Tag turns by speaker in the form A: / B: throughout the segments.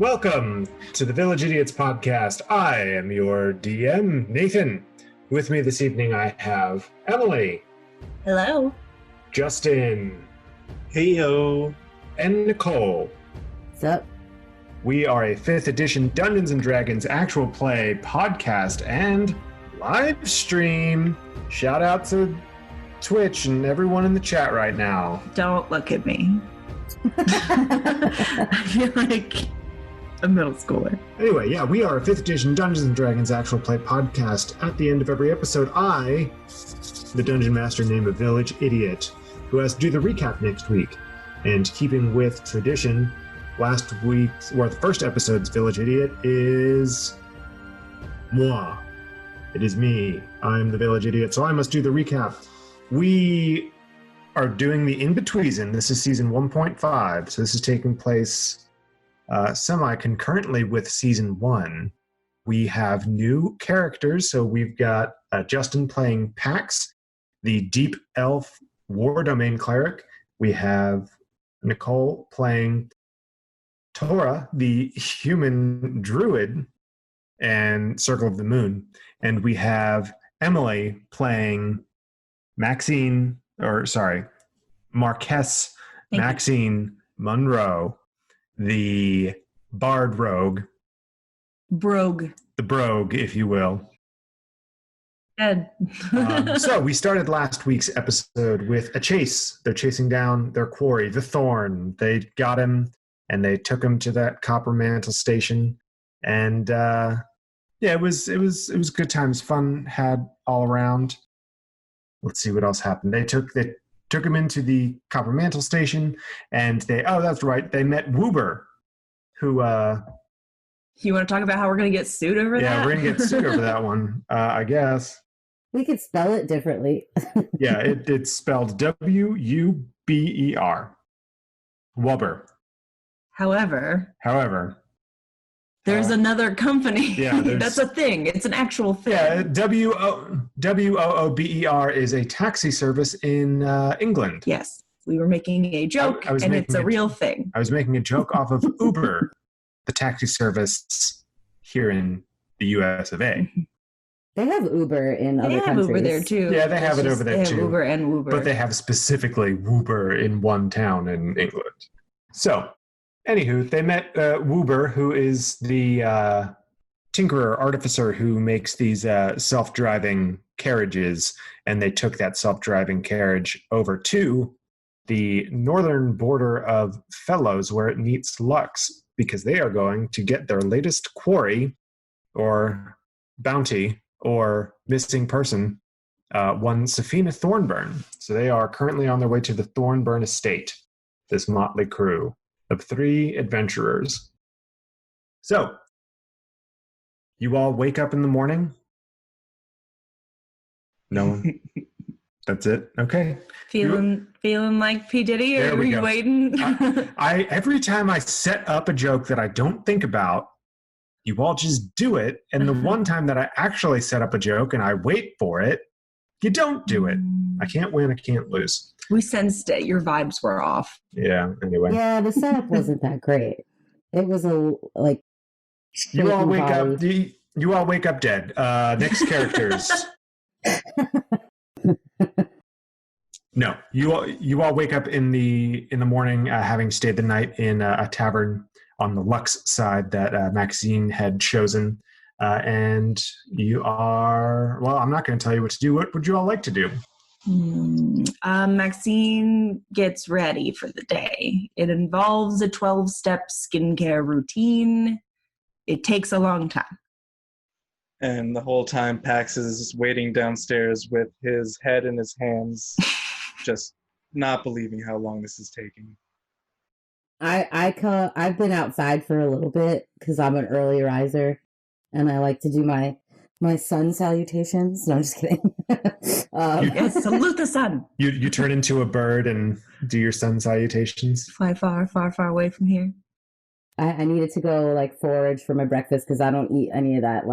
A: Welcome to the Village Idiots podcast. I am your DM, Nathan. With me this evening I have Emily.
B: Hello.
A: Justin.
C: Heyo.
A: And Nicole.
D: What's up?
A: We are a 5th edition Dungeons & Dragons actual play podcast and live stream. Shout out to Twitch and everyone in the chat right now.
B: Don't look at me. I feel like a middle schooler.
A: Anyway, yeah, we are a 5th edition Dungeons & Dragons actual play podcast. At the end of every episode, I, the Dungeon Master named a Village Idiot, who has to do the recap next week. And keeping with tradition, last week's, or the first episode's Village Idiot is moi. It is me. I'm the Village Idiot, so I must do the recap. We are doing the in-between. This is season 1.5, so this is taking place semi-concurrently with season 1. We have new characters, so we've got Justin playing Pax, the Deep Elf War Domain Cleric. We have Nicole playing Tora, the Human Druid and Circle of the Moon. And we have Emily playing Marquess Maxine Monroe, the Bard Rogue.
B: Brogue.
A: The Brogue, if you will.
B: Dead.
A: So we started last week's episode with a chase. They're chasing down their quarry, the Thorn. They got him, and they took him to that Copper Mantle station. And it was good times, fun had all around. Let's see what else happened. They took him into the Copper Mantle station, and they met Woober, who
B: You want to talk about how we're going to get sued over that?
A: Yeah, we're going to get sued over that one, I guess.
D: We could spell it differently.
A: Yeah, it's spelled W-U-B-E-R. Wubber.
B: However, there's another company.
A: Yeah,
B: that's a thing. It's an actual thing.
A: Yeah, W-O-O-B-E-R is a taxi service in England.
B: Yes, we were making a joke, and it's a real thing.
A: I was making a joke off of Uber, the taxi service here in the US of A.
D: They have Uber in other countries.
B: They have Uber there too.
A: Yeah, they have it over there too.
B: They have Uber and Woober.
A: But they have specifically Woober in one town in England. So, anywho, they met Woober, who is the tinkerer, artificer who makes these self-driving carriages, and they took that self-driving carriage over to the northern border of Fellows, where it meets Lux, because they are going to get their latest quarry, or bounty, or missing person, one Safina Thornbyrne. So they are currently on their way to the Thornbyrne estate, this motley crew of 3 adventurers. So, you all wake up in the morning? No one? That's it? Okay.
B: Feeling like P. Diddy, or are you waiting?
A: I every time I set up a joke that I don't think about, you all just do it. And the one time that I actually set up a joke and I wait for it, you don't do it. I can't win, I can't lose.
B: We sensed it. Your vibes were off.
A: Yeah, anyway.
D: Yeah, the setup wasn't that great. It was you
A: all wake up. You all wake up dead. Next characters. No, you all wake up in the morning, having stayed the night in a tavern on the Lux side that Maxine had chosen, and you are. Well, I'm not going to tell you what to do. What would you all like to do?
B: Maxine gets ready for the day. It involves a 12-step skincare routine. It takes a long time.
C: And the whole time Pax is waiting downstairs with his head in his hands, just not believing how long this is taking.
D: I've been outside for a little bit because I'm an early riser, and I like to do my sun salutations. No, I'm just kidding.
B: Yes, salute the sun.
A: You turn into a bird and do your sun salutations.
B: Fly far, far, far away from here.
D: I needed to go forage for my breakfast because I don't eat any of that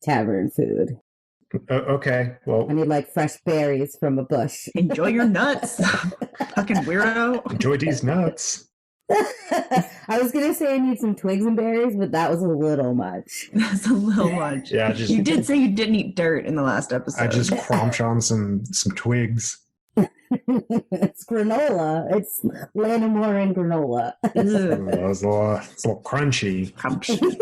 D: tavern food.
A: Okay, well,
D: I need fresh berries from a bush.
B: Enjoy your nuts. Fucking weirdo.
A: Enjoy these nuts.
D: I was gonna say I need some twigs and berries, but that was a little much.
B: That's a little much.
A: Yeah,
B: You did say you didn't eat dirt in the last episode.
A: I just crunch on some twigs.
D: It's granola. It's Lanimore and granola.
A: It's a little crunchy.
B: Crunchy.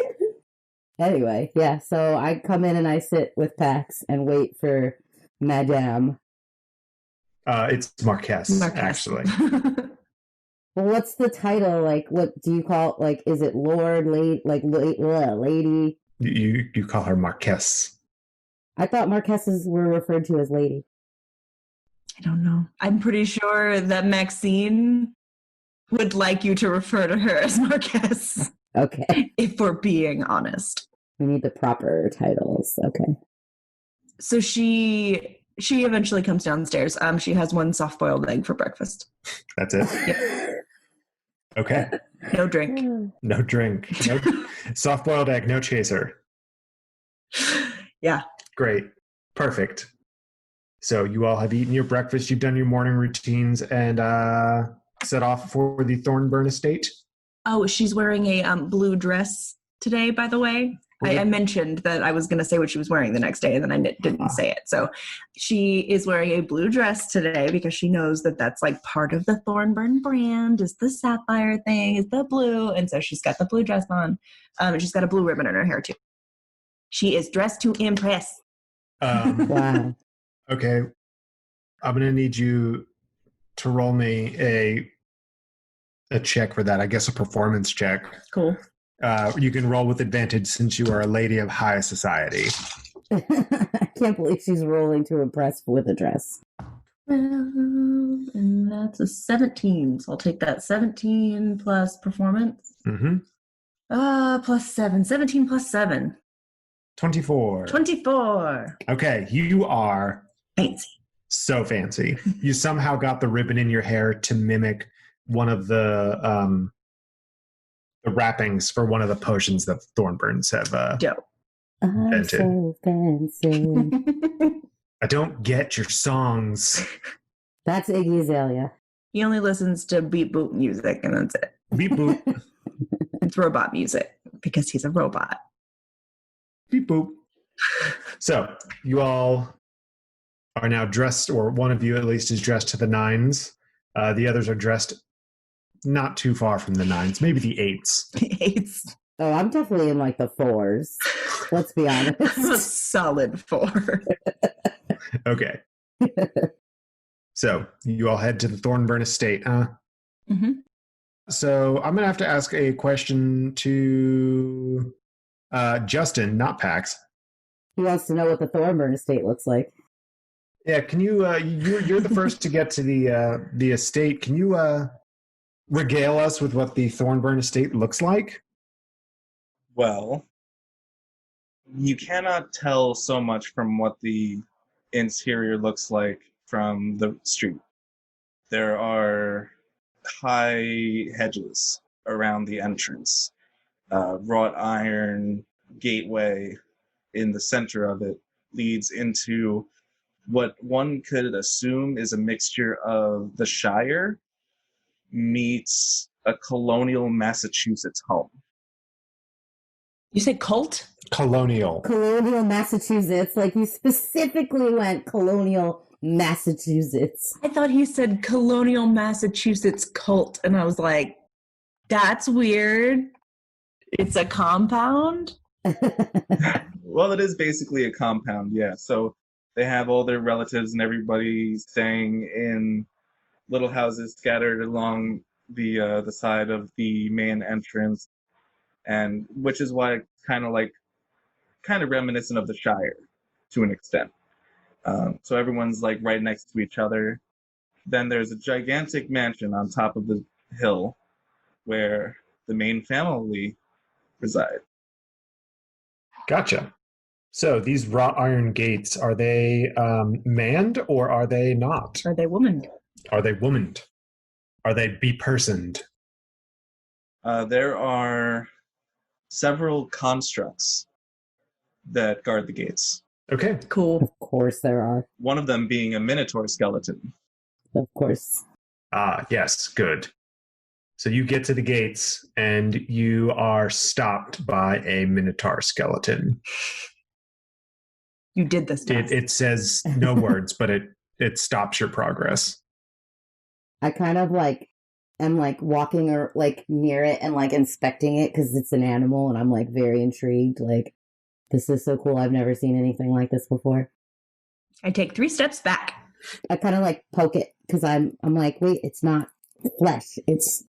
D: Anyway, yeah, so I come in and I sit with Pax and wait for Madame.
A: It's Marquess,
B: Marquess.
A: actually.
D: Well, what's the title? Like, what do you call, like, is it Lord, lady?
A: You call her Marquess.
D: I thought Marquesses were referred to as lady.
B: I don't know. I'm pretty sure that Maxine would like you to refer to her as Marquess,
D: Okay.
B: if we're being honest.
D: We need the proper titles. Okay.
B: So she eventually comes downstairs. She has one soft-boiled egg for breakfast.
A: That's it?
B: Yep.
A: Okay.
B: No drink.
A: No drink. No soft-boiled egg, no chaser.
B: Yeah.
A: Great. Perfect. So you all have eaten your breakfast, you've done your morning routines, and set off for the Thornbyrne estate.
B: Oh, she's wearing a blue dress today, by the way. I mentioned that I was going to say what she was wearing the next day, and then I didn't say it. So she is wearing a blue dress today because she knows that that's like part of the Thornbyrne brand is the sapphire thing, is the blue. And so she's got the blue dress on. And she's got a blue ribbon in her hair, too. She is dressed to impress.
D: Wow.
A: Okay. I'm going to need you to roll me a check for that. I guess a performance check.
B: Cool.
A: You can roll with advantage since you are a lady of high society.
D: I can't believe she's rolling to impress with a dress.
B: And that's a 17. So I'll take that 17 plus performance.
A: Mm-hmm.
B: Plus 7. 17 plus 7.
A: 24.
B: 24.
A: Okay, you are
B: Fancy.
A: so fancy. You somehow got the ribbon in your hair to mimic one of the wrappings for one of the potions that Thornbyrnes have
B: Dope.
D: I'm
A: invented.
D: so fancy.
A: I don't get your songs.
D: That's Iggy Azalea.
B: He only listens to beat boop music, and that's it.
A: Beep boop.
B: It's robot music because he's a robot.
A: Beep boop. So you all are now dressed, or one of you at least is dressed to the nines. The others are dressed not too far from the nines, maybe the eights.
B: It's
D: Oh, I'm definitely in like the 4s. Let's be
B: a
D: honest.
B: solid 4.
A: Okay. So you all head to the Thornbyrne estate, huh?
B: Mm-hmm.
A: So I'm going to have to ask a question to Justin, not Pax.
D: He wants to know what the Thornbyrne estate looks like.
A: Yeah, can you, you're the first to get to the estate. Can you regale us with what the Thornbyrne estate looks like?
C: Well, you cannot tell so much from what the interior looks like from the street. There are high hedges around the entrance, wrought iron gateway in the center of it leads into what one could assume is a mixture of the Shire meets a colonial Massachusetts home.
B: You say cult?
A: Colonial.
D: Colonial Massachusetts. Like you specifically went colonial Massachusetts.
B: I thought he said colonial Massachusetts cult, and I was like, that's weird. It's a compound?
C: Well, it is basically a compound, yeah. So they have all their relatives and everybody staying in little houses scattered along the side of the main entrance, and which is why it's kind of reminiscent of the Shire to an extent. So everyone's like right next to each other. Then there's a gigantic mansion on top of the hill where the main family reside.
A: Gotcha. So these wrought iron gates, are they manned or are they not?
B: Are they woman?
A: Are they womaned? Are they be-personed?
C: There are several constructs that guard the gates.
A: Okay.
B: Cool.
D: Of course there are.
C: One of them being a minotaur skeleton.
D: Of course.
A: Ah, yes, good. So you get to the gates and you are stopped by a Minotaur skeleton.
B: You did this task.
A: It says no words, but it stops your progress.
D: I kind of like am like walking or like near it and like inspecting it because it's an animal and I'm like very intrigued. Like, this is so cool. I've never seen anything like this before.
B: I take 3 steps back.
D: I kind of like poke it because I'm like, wait, it's not flesh. It's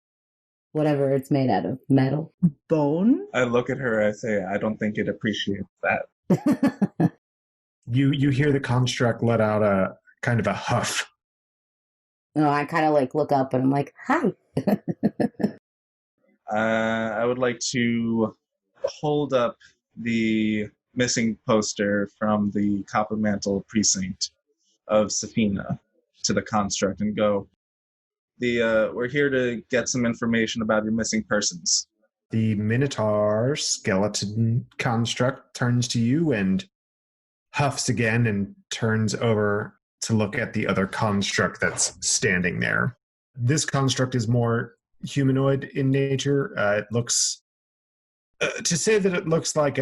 D: whatever it's made out of, metal.
B: Bone?
C: I look at her, I say, I don't think it appreciates that.
A: You hear the construct let out a kind of a huff.
D: No, I kind of like look up and I'm like, hi.
C: I would like to hold up the missing poster from the Copper Mantle precinct of Safina to the construct and go, we're here to get some information about your missing persons.
A: The Minotaur skeleton construct turns to you and huffs again and turns over to look at the other construct that's standing there. This construct is more humanoid in nature. It looks, to say that it looks like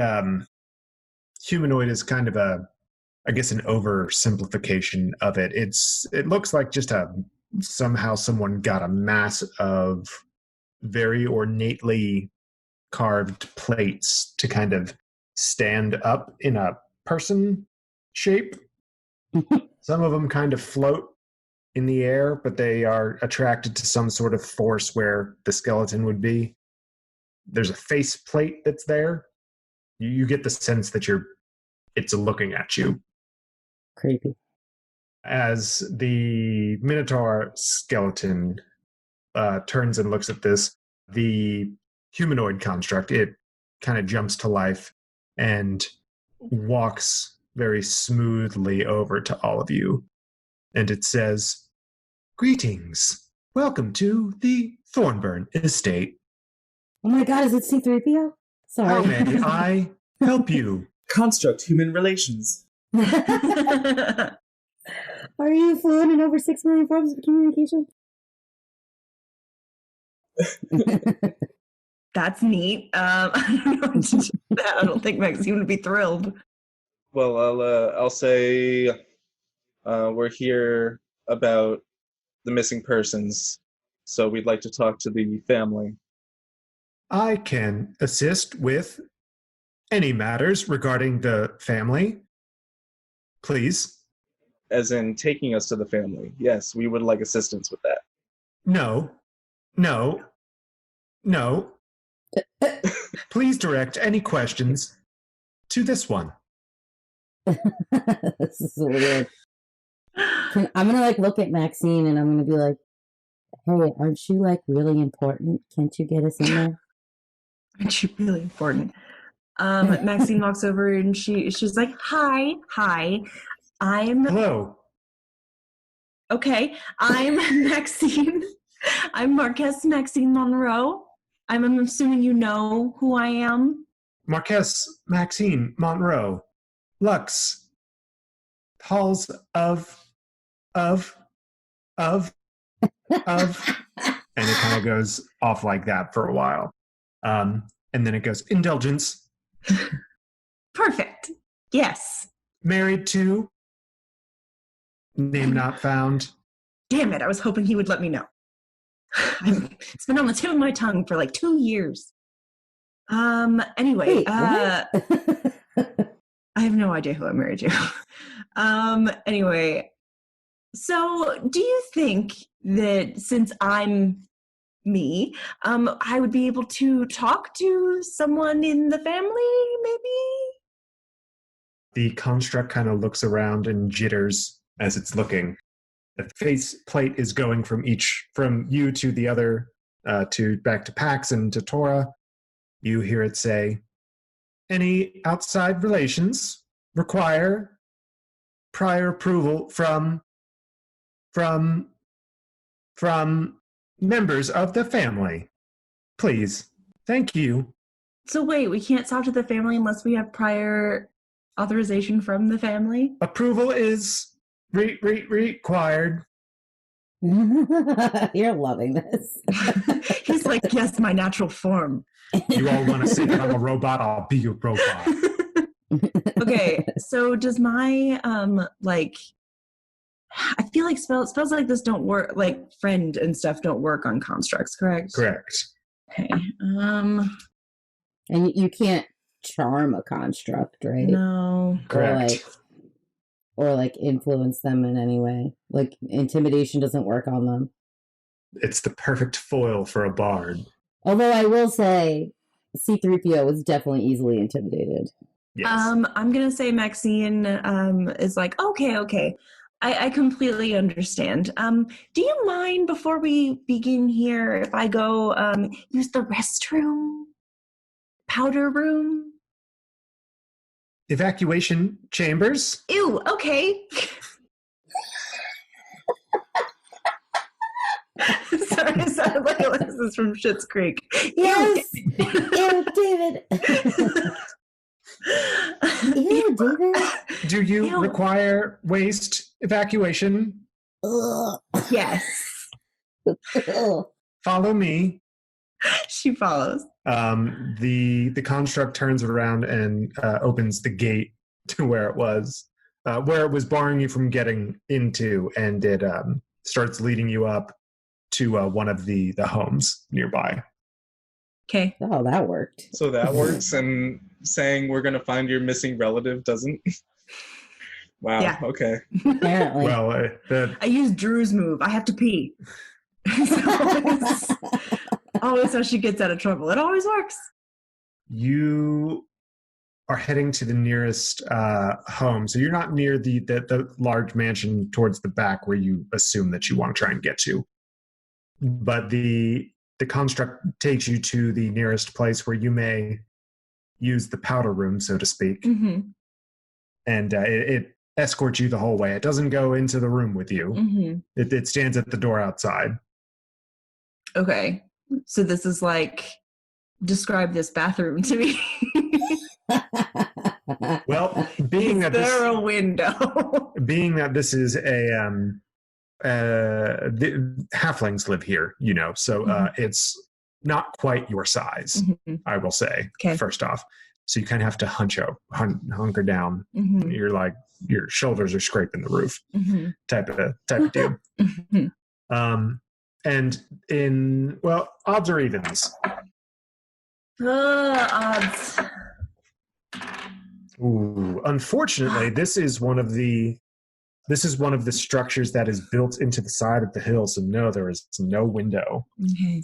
A: humanoid is kind of I guess an oversimplification of it. It looks like just somehow someone got a mass of very ornately carved plates to kind of stand up in a person shape. Some of them kind of float in the air, but they are attracted to some sort of force where the skeleton would be. There's a face plate that's there. You get the sense that it's looking at you.
D: Creepy.
A: As the Minotaur skeleton turns and looks at this, the humanoid construct, it kind of jumps to life and walks very smoothly over to all of you. And it says, "Greetings. Welcome to the Thornbyrne estate.
D: Oh my god, is it C-3PO? Sorry.
A: How may I help you?"
C: Construct human relations.
D: Are you fluent in over 6 million forms of communication?
B: That's neat. I don't know what to do with that. I don't think Maxine would be thrilled.
C: Well, I'll say we're here about the missing persons, so we'd like to talk to the family.
A: I can assist with any matters regarding the family. Please.
C: As in taking us to the family. Yes, we would like assistance with that.
A: No. Please direct any questions to this one.
D: This is weird. I'm gonna like look at Maxine and I'm gonna be like, hey, aren't you like really important? Can't you get us in there?
B: Aren't you really important? Maxine walks over and she's like, hi. I'm
A: Hello.
B: okay. I'm Maxine. I'm Marquess Maxine Monroe. I'm assuming you know who I am.
A: Marquess Maxine Monroe. Lux. Halls of. And it kind of goes off like that for a while. And then it goes, indulgence.
B: Perfect. Yes.
A: Married to. Name not found.
B: Damn it. I was hoping he would let me know. It's been on the tip of my tongue for like 2 years. Anyway,
D: Wait,
B: I have no idea who I'm married to. Anyway, so do you think that since I'm me, I would be able to talk to someone in the family, maybe?
A: The construct kind of looks around and jitters as it's looking. The face plate is going from you to the other, to back to Pax and to Tora. You hear it say, any outside relations require prior approval from members of the family. Please. Thank you.
B: So wait, we can't talk to the family unless we have prior authorization from the family?
A: Approval is required.
D: You're loving this.
B: He's like, yes, my natural form.
A: You all want to say that I'm a robot? I'll be a robot.
B: Okay, so does my like I feel like spells like this don't work, like friend and stuff don't work on constructs, correct?
A: Correct.
B: Okay.
D: And you can't charm a construct, right?
B: No.
A: Correct.
D: Or like influence them in any way. Like intimidation doesn't work on them.
A: It's the perfect foil for a bard.
D: Although I will say C-3PO was definitely easily intimidated.
A: Yes.
B: I'm gonna say Maxine is like, okay. I completely understand. Do you mind before we begin here if I go use the restroom? Powder room?
A: Evacuation chambers?
B: Ew, okay. Sorry, it sounded like Alexis from Schitt's Creek.
D: Yes! Ew, David! Ew, David!
A: Do you require waste evacuation?
D: Ugh.
B: Yes.
D: Ugh.
A: Follow me.
B: She follows.
A: The construct turns around and opens the gate to where it was barring you from getting into, and it starts leading you up to one of the homes nearby.
B: Okay.
D: Oh, that worked.
C: So that works, and saying we're going to find your missing relative doesn't? Wow,
B: Yeah.
C: okay.
D: Apparently.
A: Well,
B: I use Drew's move. I have to pee. So always how she gets out of trouble. It always works.
A: you are heading to the nearest home, so you're not near the large mansion towards the back where you assume that you want to try and get to. But the construct takes you to the nearest place where you may use the powder room, so to speak,
B: Mm-hmm.
A: and it escorts you the whole way. It doesn't go into the room with you.
B: Mm-hmm.
A: It stands at the door outside.
B: Okay. So this is like, describe this bathroom to me.
A: Well, being
B: Is
A: that
B: there a window?
A: this is the halflings live here, so it's not quite your size,
B: Mm-hmm.
A: I will say.
B: Okay.
A: First off, so you kind of have to hunker down.
B: Mm-hmm.
A: You're like, your shoulders are scraping the roof,
B: Mm-hmm.
A: type of deal.
B: Mm-hmm.
A: And in odds or evens.
B: Odds.
A: Ooh, unfortunately, this is one of the structures that is built into the side of the hill. So no, there is no window.
B: Okay.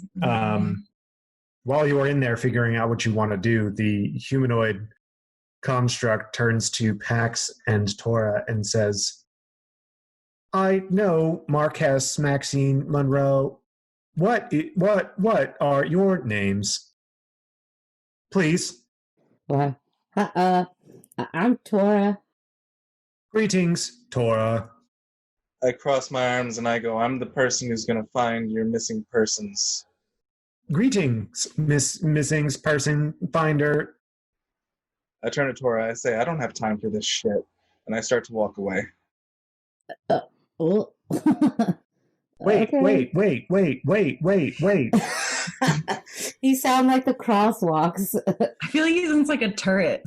A: While you are in there figuring out what you want to do, the humanoid construct turns to Pax and Tora and says, I know Marquess, Maxine, Monroe. What are your names? Please.
D: Well, I'm Tora.
A: Greetings, Tora.
C: I cross my arms and I go, I'm the person who's going to find your missing persons.
A: Greetings, missing person finder.
C: I turn to Tora, I say, I don't have time for this shit. And I start to walk away.
D: Oh.
A: Wait.
D: You sound like the crosswalks.
B: I feel like he sounds like a turret.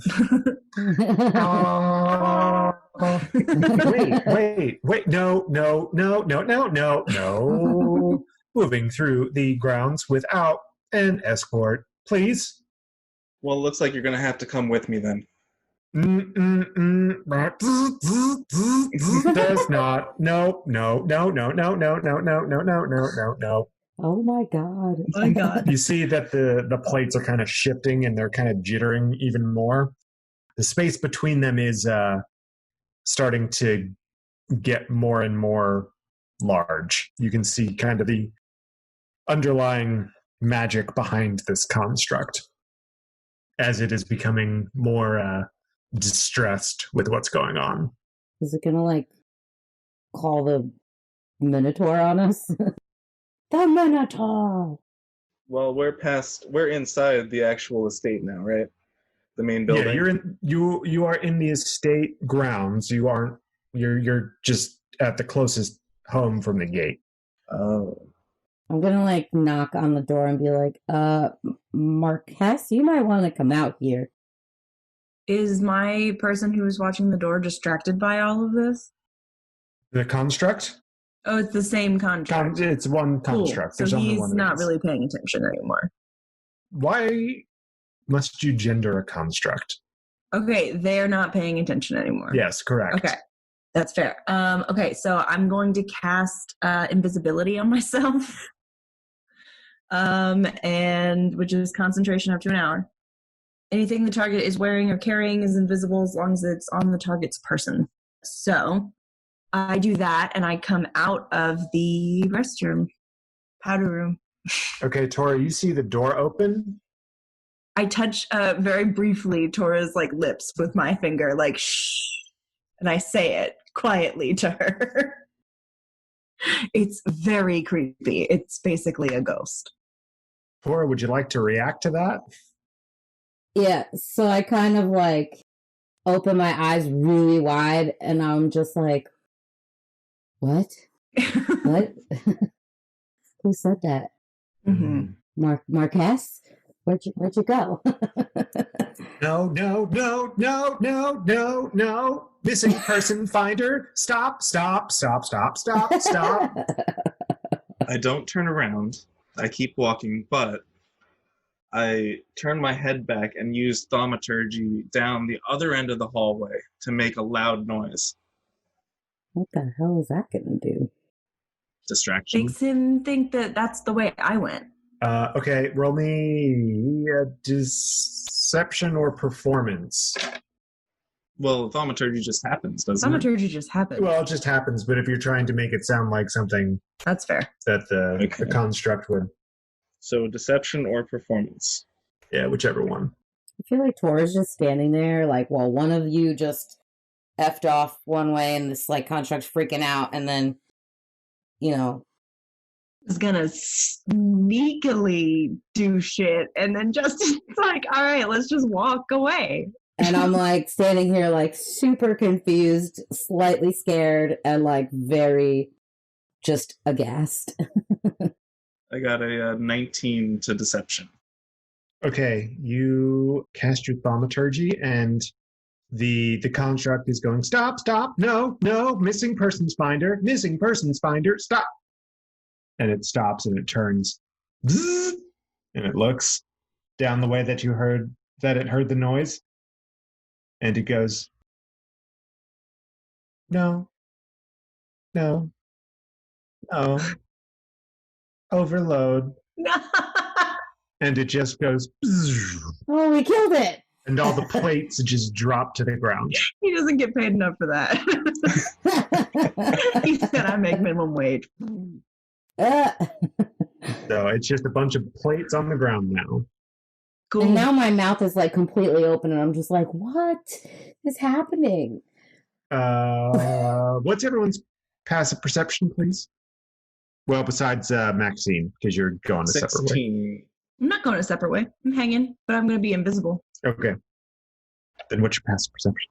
A: Wait. No. Moving through the grounds without an escort, please.
C: Well, it looks like you're going to have to come with me then.
A: There's not. No.
D: Oh my god.
B: Oh my god.
A: You see that the plates are kind of shifting and they're kind of jittering even more. The space between them is starting to get more and more large. You can see kind of the underlying magic behind this construct as it is becoming more distressed with what's going on.
D: Is it gonna like call the Minotaur on us? The Minotaur!
C: Well, we're inside the actual estate now, right? The main building.
A: Yeah, you are in the estate grounds. You're just at the closest home from the gate.
C: Oh.
D: I'm gonna like knock on the door and be like, Marquez, you might want to come out here.
B: Is my person who was watching the door distracted by all of this?
A: The construct?
B: Oh, it's the same contract.
A: It's one
B: Cool.
A: construct.
B: So
A: There's only
B: he's
A: one.
B: not really paying attention anymore.
A: Why must you gender a construct?
B: Okay, they're not paying attention anymore.
A: Yes, correct.
B: Okay, that's fair. Okay, so I'm going to cast invisibility on myself, and which is concentration up to an hour. Anything the target is wearing or carrying is invisible as long as it's on the target's person. So I do that, and I come out of the restroom, powder room.
A: Okay, Tora, you see the door open.
B: I touch very briefly Tora's like lips with my finger, like shh, and I say it quietly to her. It's very creepy. It's basically a ghost.
A: Tora, would you like to react to that?
D: Yeah, so I kind of like open my eyes really wide and I'm just like, what? What? Who said that?
B: Mm-hmm.
D: Marquez? Where'd you go?
A: No. Missing person finder. Stop.
C: I don't turn around. I keep walking, but I turn my head back and use thaumaturgy down the other end of the hallway to make a loud noise.
D: What the hell is that gonna do?
C: Distraction.
B: Makes him think that that's the way I went.
A: Okay, roll me a deception or performance.
C: Well, thaumaturgy just happens, doesn't
B: Thaumaturgy just happened.
A: Well, it just happens, but if you're trying to make it sound like something
B: That's fair.
A: that the construct would,
C: it? So deception or performance.
A: yeah, whichever one.
D: I feel like Tora's just standing there, like, well, one of you just effed off one way and this like construct's freaking out, and then, you know,
B: Is gonna sneakily do shit, and then Justin's like, all right, let's just walk away.
D: and I'm like standing here like super confused, slightly scared, and like very just aghast.
C: I got a 19 to deception.
A: Okay, you cast your thaumaturgy, and the construct is going, stop, no, missing persons finder, stop. And it stops and it turns, zzz, and it looks down the way that it heard the noise, and it goes, no, overload,
B: No.
A: and it just goes, bzzz,
D: Oh, we killed it!
A: and all the plates just drop to the ground.
B: He doesn't get paid enough for that. He said I make minimum wage.
A: So it's just a bunch of plates on the ground now.
B: Cool.
D: And now my mouth is like completely open, and I'm just like, what is happening?
A: What's everyone's passive perception, please? Well, besides Maxine, because you're going a separate way.
C: 16.
B: I'm not going a separate way. I'm hanging, but I'm going to be invisible.
A: Okay. Then what's your passive perception?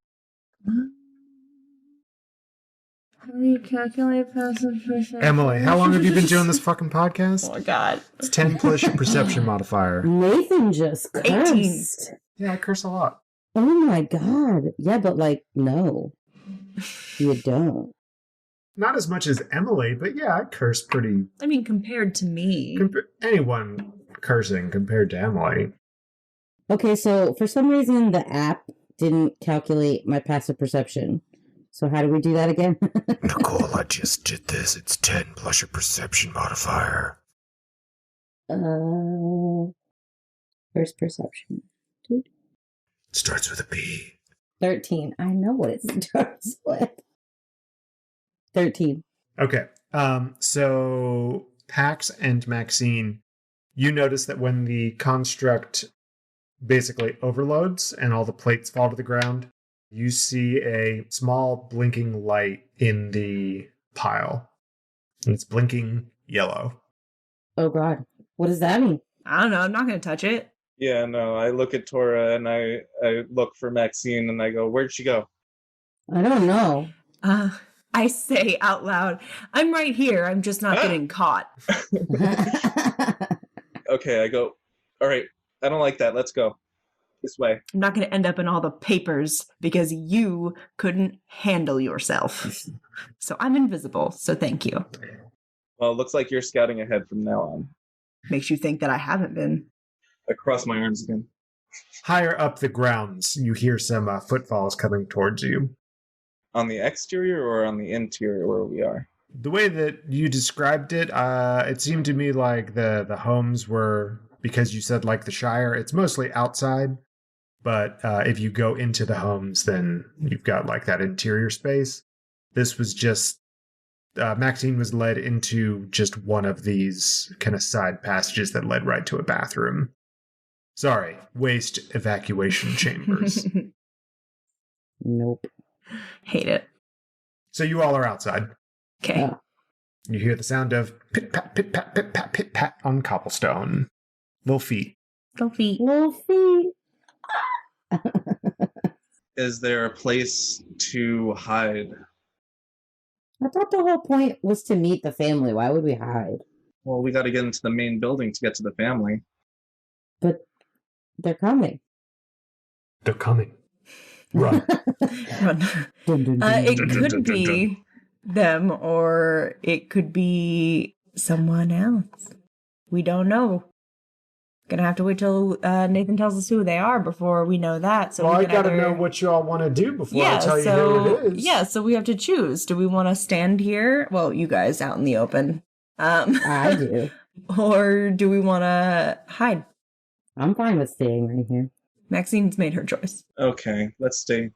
B: How do you calculate passive perception?
A: Emily, how long have you been doing this fucking podcast?
B: Oh my god.
A: It's 10 plus your perception modifier.
D: Nathan just cursed.
B: 18.
A: Yeah, I curse a lot.
D: Oh my god. Yeah, but like, no. You don't.
A: Not as much as Emily, but yeah, I curse pretty.
B: I mean, compared to me.
A: Anyone cursing compared to Emily.
D: Okay, so for some reason the app didn't calculate my passive perception. So how do we do that again?
A: Nicole, I just did this. It's 10 plus your perception modifier.
D: First perception.
A: Starts with a P.
D: 13. I know what it starts with. 13.
A: Okay. So Pax and Maxine, you notice that when the construct basically overloads and all the plates fall to the ground, you see a small blinking light in the pile. And it's blinking yellow.
D: Oh god. What does that mean?
B: I don't know. I'm not going to touch it.
C: Yeah, no, I look at Tora and I look for Maxine and I go, where'd she go?
D: I don't know.
B: I say out loud, I'm right here. I'm just not getting caught.
C: Okay, I go, all right, I don't like that. Let's go this way.
B: I'm not going to end up in all the papers because you couldn't handle yourself. So I'm invisible. So thank you.
C: Well, it looks like you're scouting ahead from now on.
B: Makes you think that I haven't been.
C: I cross my arms again.
A: Higher up the grounds, you hear some footfalls coming towards you.
C: On the exterior or on the interior where we are?
A: The way that you described it, it seemed to me like the homes were, because you said like the Shire, it's mostly outside. But if you go into the homes, then you've got like that interior space. This was just, Maxine was led into just one of these kind of side passages that led right to a bathroom. Sorry, waste evacuation chambers.
D: Nope.
B: Hate it.
A: So you all are outside.
B: Okay.
D: Yeah.
A: You hear the sound of pit-pat, pit-pat, pit-pat, pit-pat on cobblestone. Little feet.
B: Little feet.
D: Little feet.
C: Is there a place to hide?
D: I thought the whole point was to meet the family. Why would we hide?
C: Well, we got to get into the main building to get to the family.
D: But they're coming.
A: They're coming. Run.
B: Run.
D: Dun, dun, dun,
B: It
D: dun,
A: dun,
B: could
A: dun, dun,
B: be them or it could be someone else. We don't know. Gonna have to wait till Nathan tells us who they are before we know that. So
A: well,
B: we
A: I
B: can
A: gotta
B: either...
A: know what you all want to do before I tell you who it is.
B: Yeah, so we have to choose. Do we want to stand here? Well, you guys out in the open.
D: I do.
B: Or do we want to hide?
D: I'm fine with staying right here.
B: Maxine's made her choice.
C: Okay, let's stay.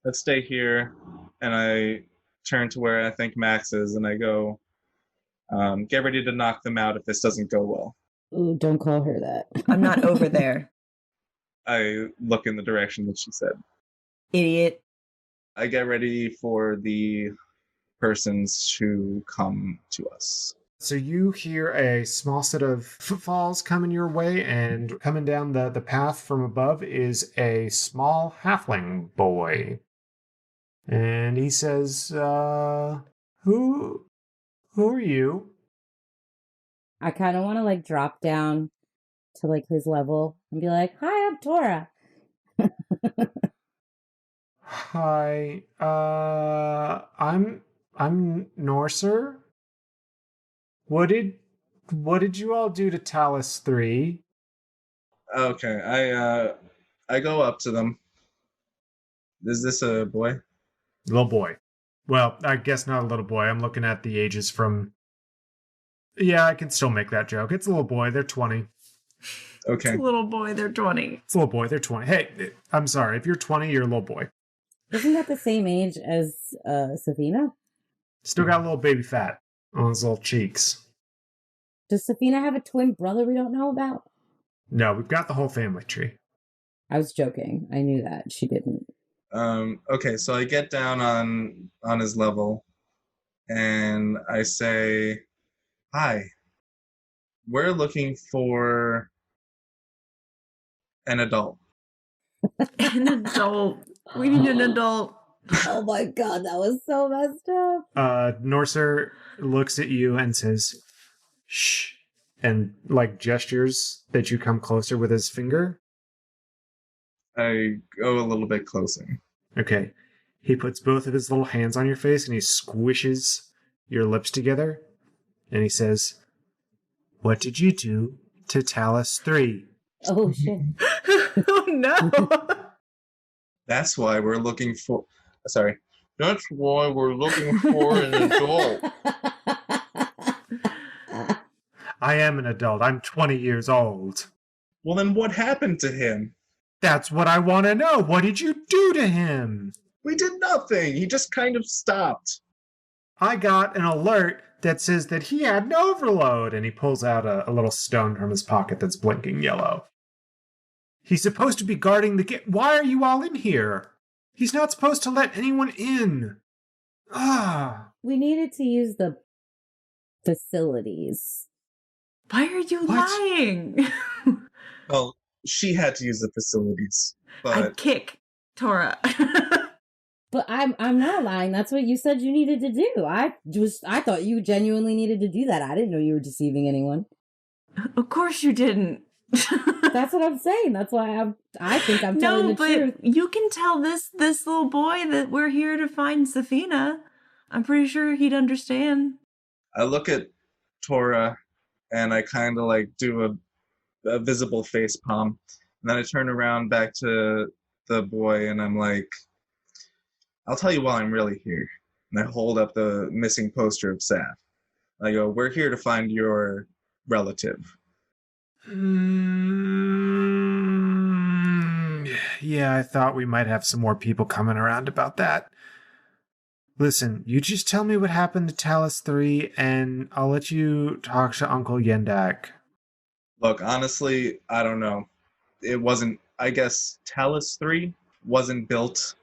C: Let's stay here. And I turn to where I think Max is, and I go, get ready to knock them out if this doesn't go well.
D: Ooh, don't call her that.
B: I'm not over there.
C: I look in the direction that she said.
B: Idiot.
C: I get ready for the persons to come to us.
A: So you hear a small set of footfalls coming your way, and coming down the path from above is a small halfling boy. And he says, who are you?
D: I kind of want to like drop down to like his level and be like, "Hi, I'm Tora."
A: Hi, I'm Norser. What did you all do to Talus 3?
C: Okay, I go up to them. Is this a boy?
A: Little boy. Well, I guess not a little boy. I'm looking at the ages from... Yeah, I can still make that joke. It's a little boy. They're 20.
C: Okay.
B: It's a little boy, they're 20.
A: It's a little boy. They're 20. Hey, I'm sorry. If you're 20, you're a little boy.
D: Isn't that the same age as Safina?
A: Still got a little baby fat on his little cheeks.
D: Does Safina have a twin brother we don't know about?
A: No, we've got the whole family tree.
D: I was joking. I knew that. She didn't.
C: Okay, so I get down on his level, and I say, "Hi, we're looking for an adult."
B: An adult. We need an adult.
D: Oh my god, that was so messed up.
A: Norser looks at you and says, "Shh," and like gestures that you come closer with his finger.
C: I go a little bit closer.
A: Okay. He puts both of his little hands on your face and he squishes your lips together. And he says, "What did you do to Talus 3?
D: Oh shit.
B: Oh no.
C: That's why we're looking for... Sorry. That's why we're looking for an adult.
A: I am an adult. I'm 20 years old."
C: Well, then what happened to him?
A: That's what I want to know. What did you do to him?
C: We did nothing. He just kind of stopped.
A: I got an alert that says that he had an overload. And he pulls out a little stone from his pocket that's blinking yellow. He's supposed to be guarding the gate. Why are you all in here? He's not supposed to let anyone in. Ah.
D: We needed to use the facilities.
B: Why are you
A: What?
B: lying?
C: Well, she had to use the facilities,
B: I
C: but
B: kick Tora.
D: But I'm not lying. That's what you said you needed to do. I thought you genuinely needed to do that. I didn't know you were deceiving anyone.
B: Of course you didn't.
D: That's what I'm saying. That's why I think I'm telling the truth.
B: You can tell this little boy that we're here to find Safina. I'm pretty sure he'd understand.
C: I look at Tora and I kind of like do a visible face palm. And then I turn around back to the boy and I'm like, I'll tell you why I'm really here. And I hold up the missing poster of Saf. I go, we're here to find your relative.
A: Yeah, I thought we might have some more people coming around about that. Listen, you just tell me what happened to Talus 3, and I'll let you talk to Uncle Yendak.
C: Look, honestly, I don't know. It wasn't, I guess, Talus 3 wasn't built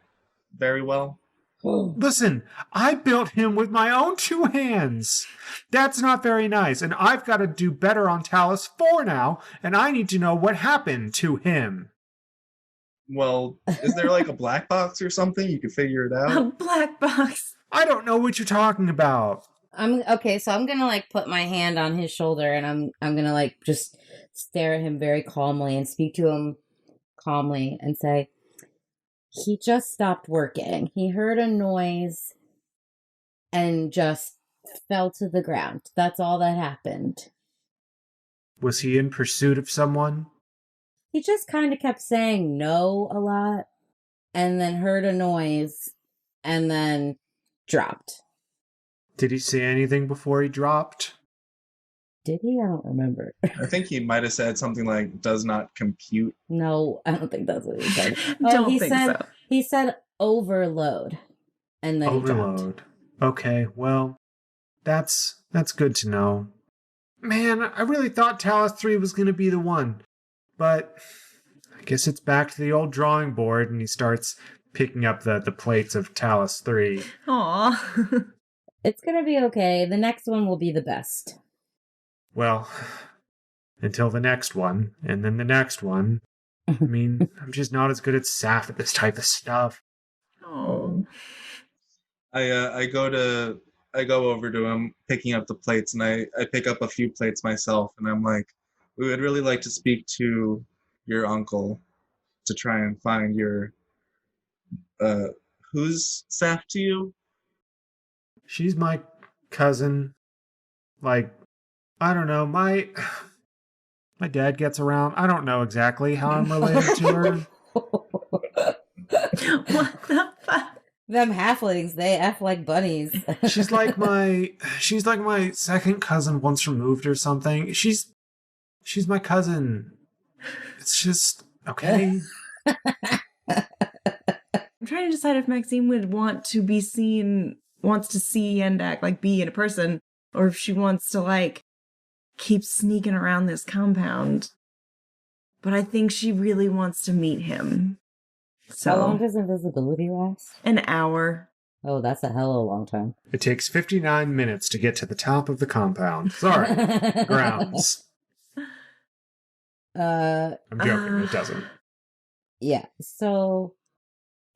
C: very well.
A: Listen, I built him with my own 2 hands. That's not very nice, and I've got to do better on Talus 4 now, and I need to know what happened to him.
C: Well, is there like a black box or something? You could figure it out.
B: A black box.
A: I don't know what you're talking about.
D: Okay, so I'm gonna like put my hand on his shoulder and I'm gonna like just stare at him very calmly and speak to him calmly and say, he just stopped working. He heard a noise and just fell to the ground. That's all that happened.
A: Was he in pursuit of someone?
D: He just kind of kept saying no a lot and then heard a noise and then dropped.
A: Did he say anything before he dropped?
D: Did he? I don't remember.
C: I think he might have said something like, does not compute.
D: No, I don't think that's what he said.
B: So.
D: He said overload. And then
A: overload.
D: He dropped.
A: Okay, well, that's good to know. Man, I really thought Talus 3 was going to be the one. But I guess it's back to the old drawing board, and he starts picking up the plates of Talus 3.
B: Aw.
D: It's going to be okay. The next one will be the best.
A: Well, until the next one, and then the next one. I mean, I'm just not as good at Saf at this type of stuff.
B: Oh.
C: I go over to him, picking up the plates, and I pick up a few plates myself, and I'm like, we would really like to speak to your uncle to try and find your, who's Saf to you?
A: She's my cousin. Like, I don't know, my dad gets around. I don't know exactly how I'm related to her.
B: What the fuck?
D: Them halflings, they F like bunnies.
A: She's like my second cousin once removed or something. She's my cousin. It's just okay.
B: I'm trying to decide if Maxine would wants to see Yendak, like, be in a person, or if she wants to, like, keep sneaking around this compound. But I think she really wants to meet him. So,
D: how long does invisibility last?
B: An hour.
D: Oh, that's a hell of a long time.
A: It takes 59 minutes to get to the top of the compound. Sorry, grounds. I'm joking. It doesn't.
D: Yeah. So,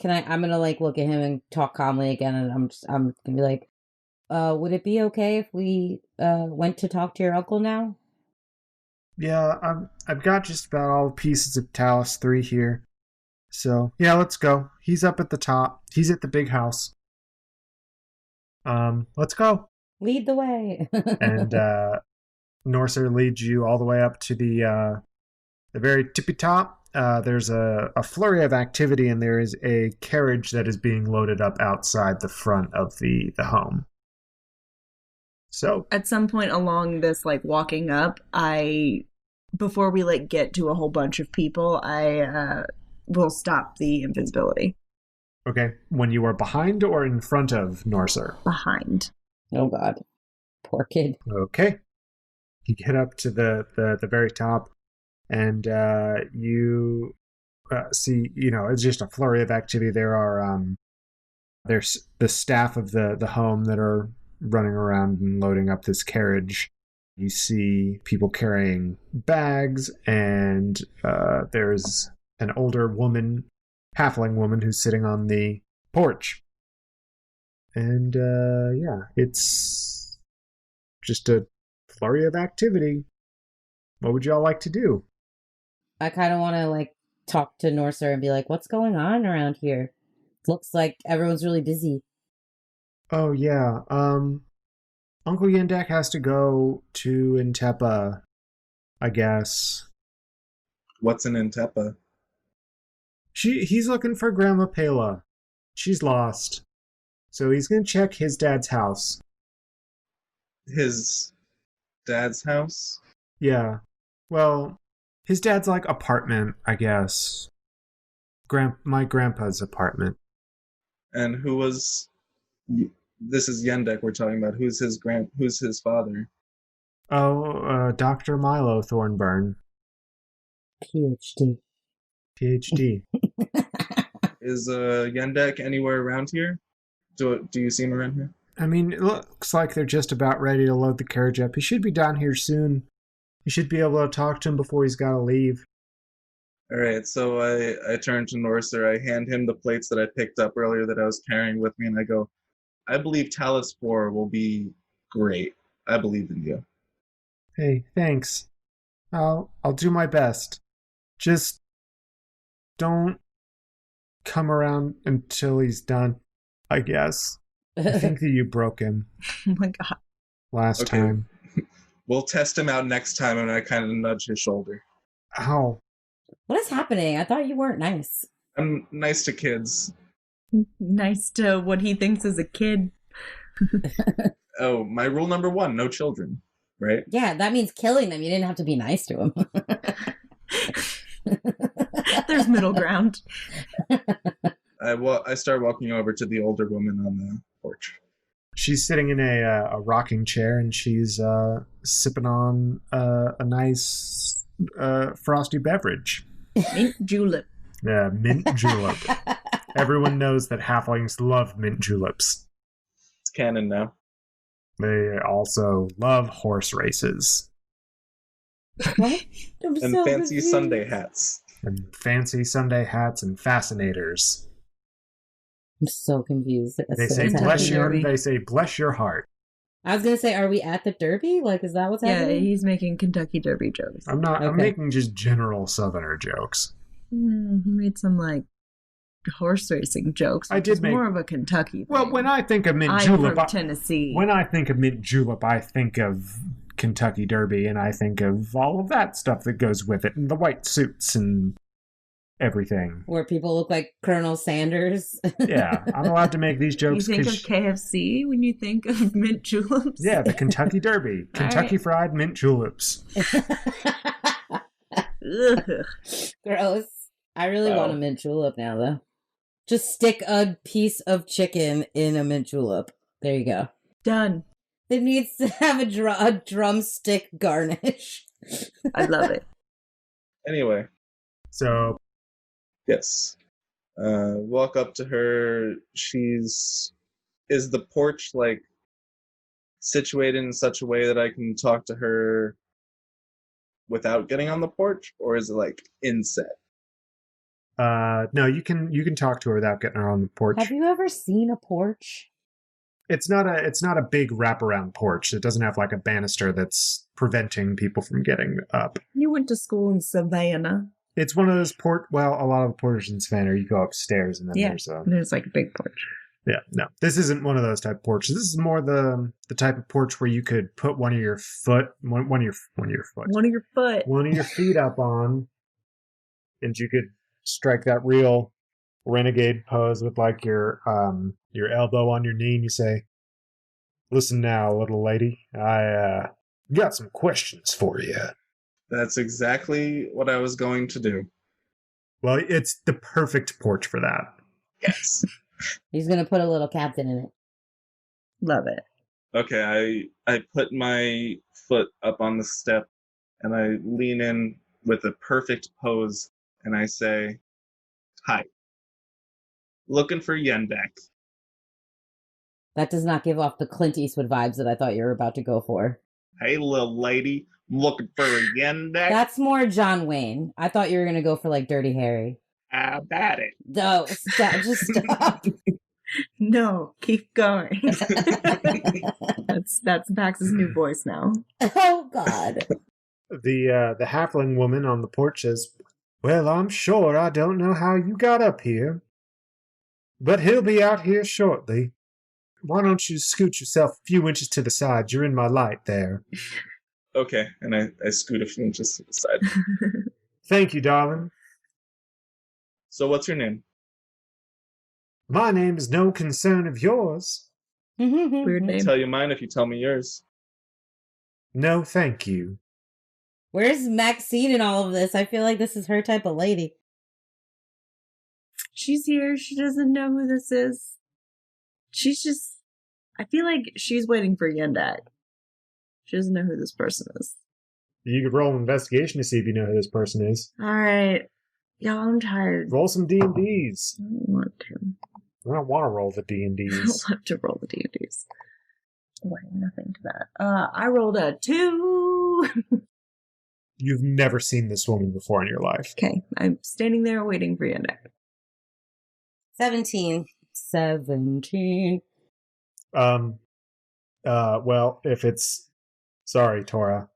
D: I'm gonna like look at him and talk calmly again, and I'm gonna be like, would it be okay if we went to talk to your uncle now?
A: Yeah, I've got just about all the pieces of Talus 3 here. So, yeah, let's go. He's up at the top. He's at the big house. Let's go.
D: Lead the way.
A: And Norser leads you all the way up to the very tippy top. There's a flurry of activity, and there is a carriage that is being loaded up outside the front of the home. So
B: at some point along this, like, walking up, before we like get to a whole bunch of people, I will stop the invisibility.
A: Okay. When you are behind or in front of Norser?
B: Behind.
D: Oh God. Poor kid.
A: Okay. You get up to the very top, and you see, it's just a flurry of activity. There are there's the staff of the home that are running around and loading up this carriage. You see people carrying bags, and there's an older woman, halfling woman, who's sitting on the porch. And yeah, it's just a flurry of activity. What would y'all like to do?
D: I kind of want to like talk to Norser and be like, what's going on around here? Looks like everyone's really busy.
A: Oh yeah, Uncle Yendek has to go to Intepa, I guess.
C: What's in Intepa?
A: He's looking for Grandma Pela. She's lost. So he's gonna check his dad's house.
C: His dad's house?
A: Yeah. Well, his dad's like apartment, I guess. My grandpa's apartment.
C: And who was... This is Yendek we're talking about. Who's his father?
A: Oh, Dr. Milo Thornbyrne.
D: PhD.
A: PhD.
C: Is Yendek anywhere around here? Do you see him around here?
A: I mean, it looks like they're just about ready to load the carriage up. He should be down here soon. You should be able to talk to him before he's got to leave.
C: All right, so I turn to Norser. I hand him the plates that I picked up earlier that I was carrying with me, and I go, I believe Talus 4 will be great. I believe in you.
A: Hey, thanks. I'll do my best. Just don't come around until he's done, I guess. I think that you broke him
B: Oh my god.
A: last
C: Okay.
A: time.
C: We'll test him out next time, and I kind of nudge his shoulder.
A: Ow.
D: What is happening? I thought you weren't nice.
C: I'm nice to kids.
B: Nice to what he thinks is a kid.
C: Oh, my rule number 1, no children, right?
D: Yeah, that means killing them. You didn't have to be nice to him.
B: There's middle ground.
C: I start walking over to the older woman on the porch.
A: She's sitting in a rocking chair and she's sipping on a nice frosty beverage.
B: Mint julep.
A: Mint julep. Everyone knows that halflings love mint juleps.
C: It's canon now.
A: They also love horse races.
D: What? I'm
C: And
D: so
C: fancy
D: confused.
C: Sunday hats.
A: And fancy Sunday hats and fascinators.
D: I'm so confused.
A: They
D: So
A: say
D: what's
A: bless
D: happening?
A: your
B: Derby.
A: they say bless your heart.
D: I was gonna say, are we at the Derby? Like, is that what's
B: Yeah,
D: happening?
B: he's making Kentucky Derby jokes.
A: I'm
D: Okay.
A: making just general southerner jokes.
B: He made some like horse racing jokes.
A: I
B: Which
A: did
B: is
A: make-
B: more of a Kentucky.
A: Well,
B: thing.
A: when I think of mint
B: I'm
A: julep,
B: from Tennessee.
A: when I think of mint julep, I think of Kentucky Derby, and I think of all of that stuff that goes with it, and the white suits and everything.
D: Where people look like Colonel Sanders.
A: Yeah, I'm allowed to make these
B: you
A: jokes
B: think of
A: because
B: KFC when you think of mint juleps?
A: yeah, the Kentucky Derby,
B: All
A: Kentucky
B: right.
A: Fried Mint Juleps.
B: Ugh.
D: Gross. I really
C: Wow.
D: want a mint julep now, though. Just stick a piece of chicken in a mint julep. There you go.
B: Done.
D: It needs to have a drumstick garnish.
B: I love it.
C: Anyway,
A: So
C: yes. Walk up to her. Is the porch like situated in such a way that I can talk to her without getting on the porch, or is it like inset?
A: no, you can talk to her without getting her on the porch.
D: Have you ever seen a porch?
A: It's not a big wraparound porch. It doesn't have like a banister that's preventing people from getting up.
B: You went to school in Savannah.
A: It's one of those well, a lot of the porches in Savannah, you go upstairs and then
B: Yeah.
A: there's a
B: There's like a big porch.
A: yeah. No, this isn't one of those type of porches. This is more the type of porch where you could put one of your foot one of your feet up on, and you could strike that real renegade pose with like your elbow on your knee, and you say, "Listen now, little lady, I got some questions for you."
C: That's exactly what I was going to do.
A: Well, it's the perfect porch for that.
C: Yes.
D: He's gonna put a little captain in it.
B: Love it.
C: Okay, I put my foot up on the step and I lean in with a perfect pose and I say, "Hi. Looking for Yendek."
D: That does not give off the Clint Eastwood vibes that I thought you were about to go for.
C: "Hey, little lady, I'm looking for a Yendek."
D: That's more John Wayne. I thought you were gonna go for like Dirty Harry.
C: How about it?
D: No, stop, just stop.
B: No, keep going. That's Bax's new voice now.
D: Oh, God.
A: The halfling woman on the porch says, "Well, I'm sure I don't know how you got up here, but he'll be out here shortly. Why don't you scoot yourself a few inches to the side? You're in my light there."
C: Okay, and I scoot a few inches to the side.
A: "Thank you, darling.
C: So what's your name?
A: My name is no concern of yours."
B: Weird
C: I'll
B: name.
C: tell you mine if you tell me yours.
A: "No, thank you."
D: Where's Maxine in all of this? I feel like this is her type of lady.
B: She's here. She doesn't know who this is. She's just. I feel like she's waiting for Yendak. She doesn't know who this person is.
A: You could roll an investigation to see if you know who this person is.
B: All right. Y'all, I'm tired.
A: Roll some D&Ds.
B: I don't want to.
A: I don't want to roll the
B: I don't
A: D&Ds.
B: want to roll the D&Ds. Wait, nothing to that. I rolled a 2.
A: You've never seen this woman before in your life.
B: Okay, I'm standing there waiting for Yendak.
D: 17.
A: Well, if it's... Sorry, Tora.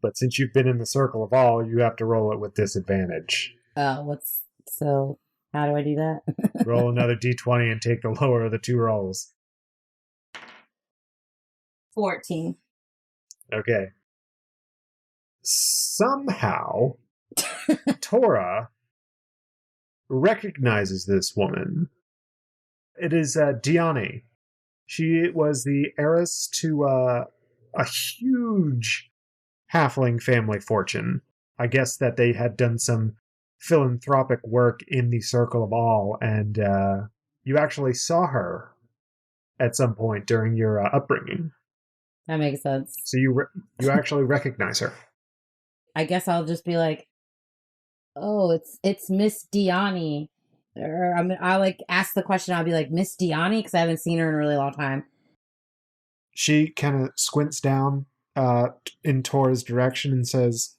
A: But since you've been in the circle of all, you have to roll it with disadvantage.
D: So, how do I do that?
A: Roll another D20 and take the lower of the two rolls.
D: 14.
A: Okay. Somehow, Tora recognizes this woman. It is Diani. She was the heiress to a huge halfling family fortune. I guess that they had done some philanthropic work in the Circle of All, and you actually saw her at some point during your upbringing.
D: That makes sense.
A: So you actually recognize her.
D: I guess I'll just be like, "Oh, it's Miss Diani." Or I'll like ask the question. I'll be like, "Miss Diani," because I haven't seen her in a really long time.
A: She kind of squints down in Tora's direction and says,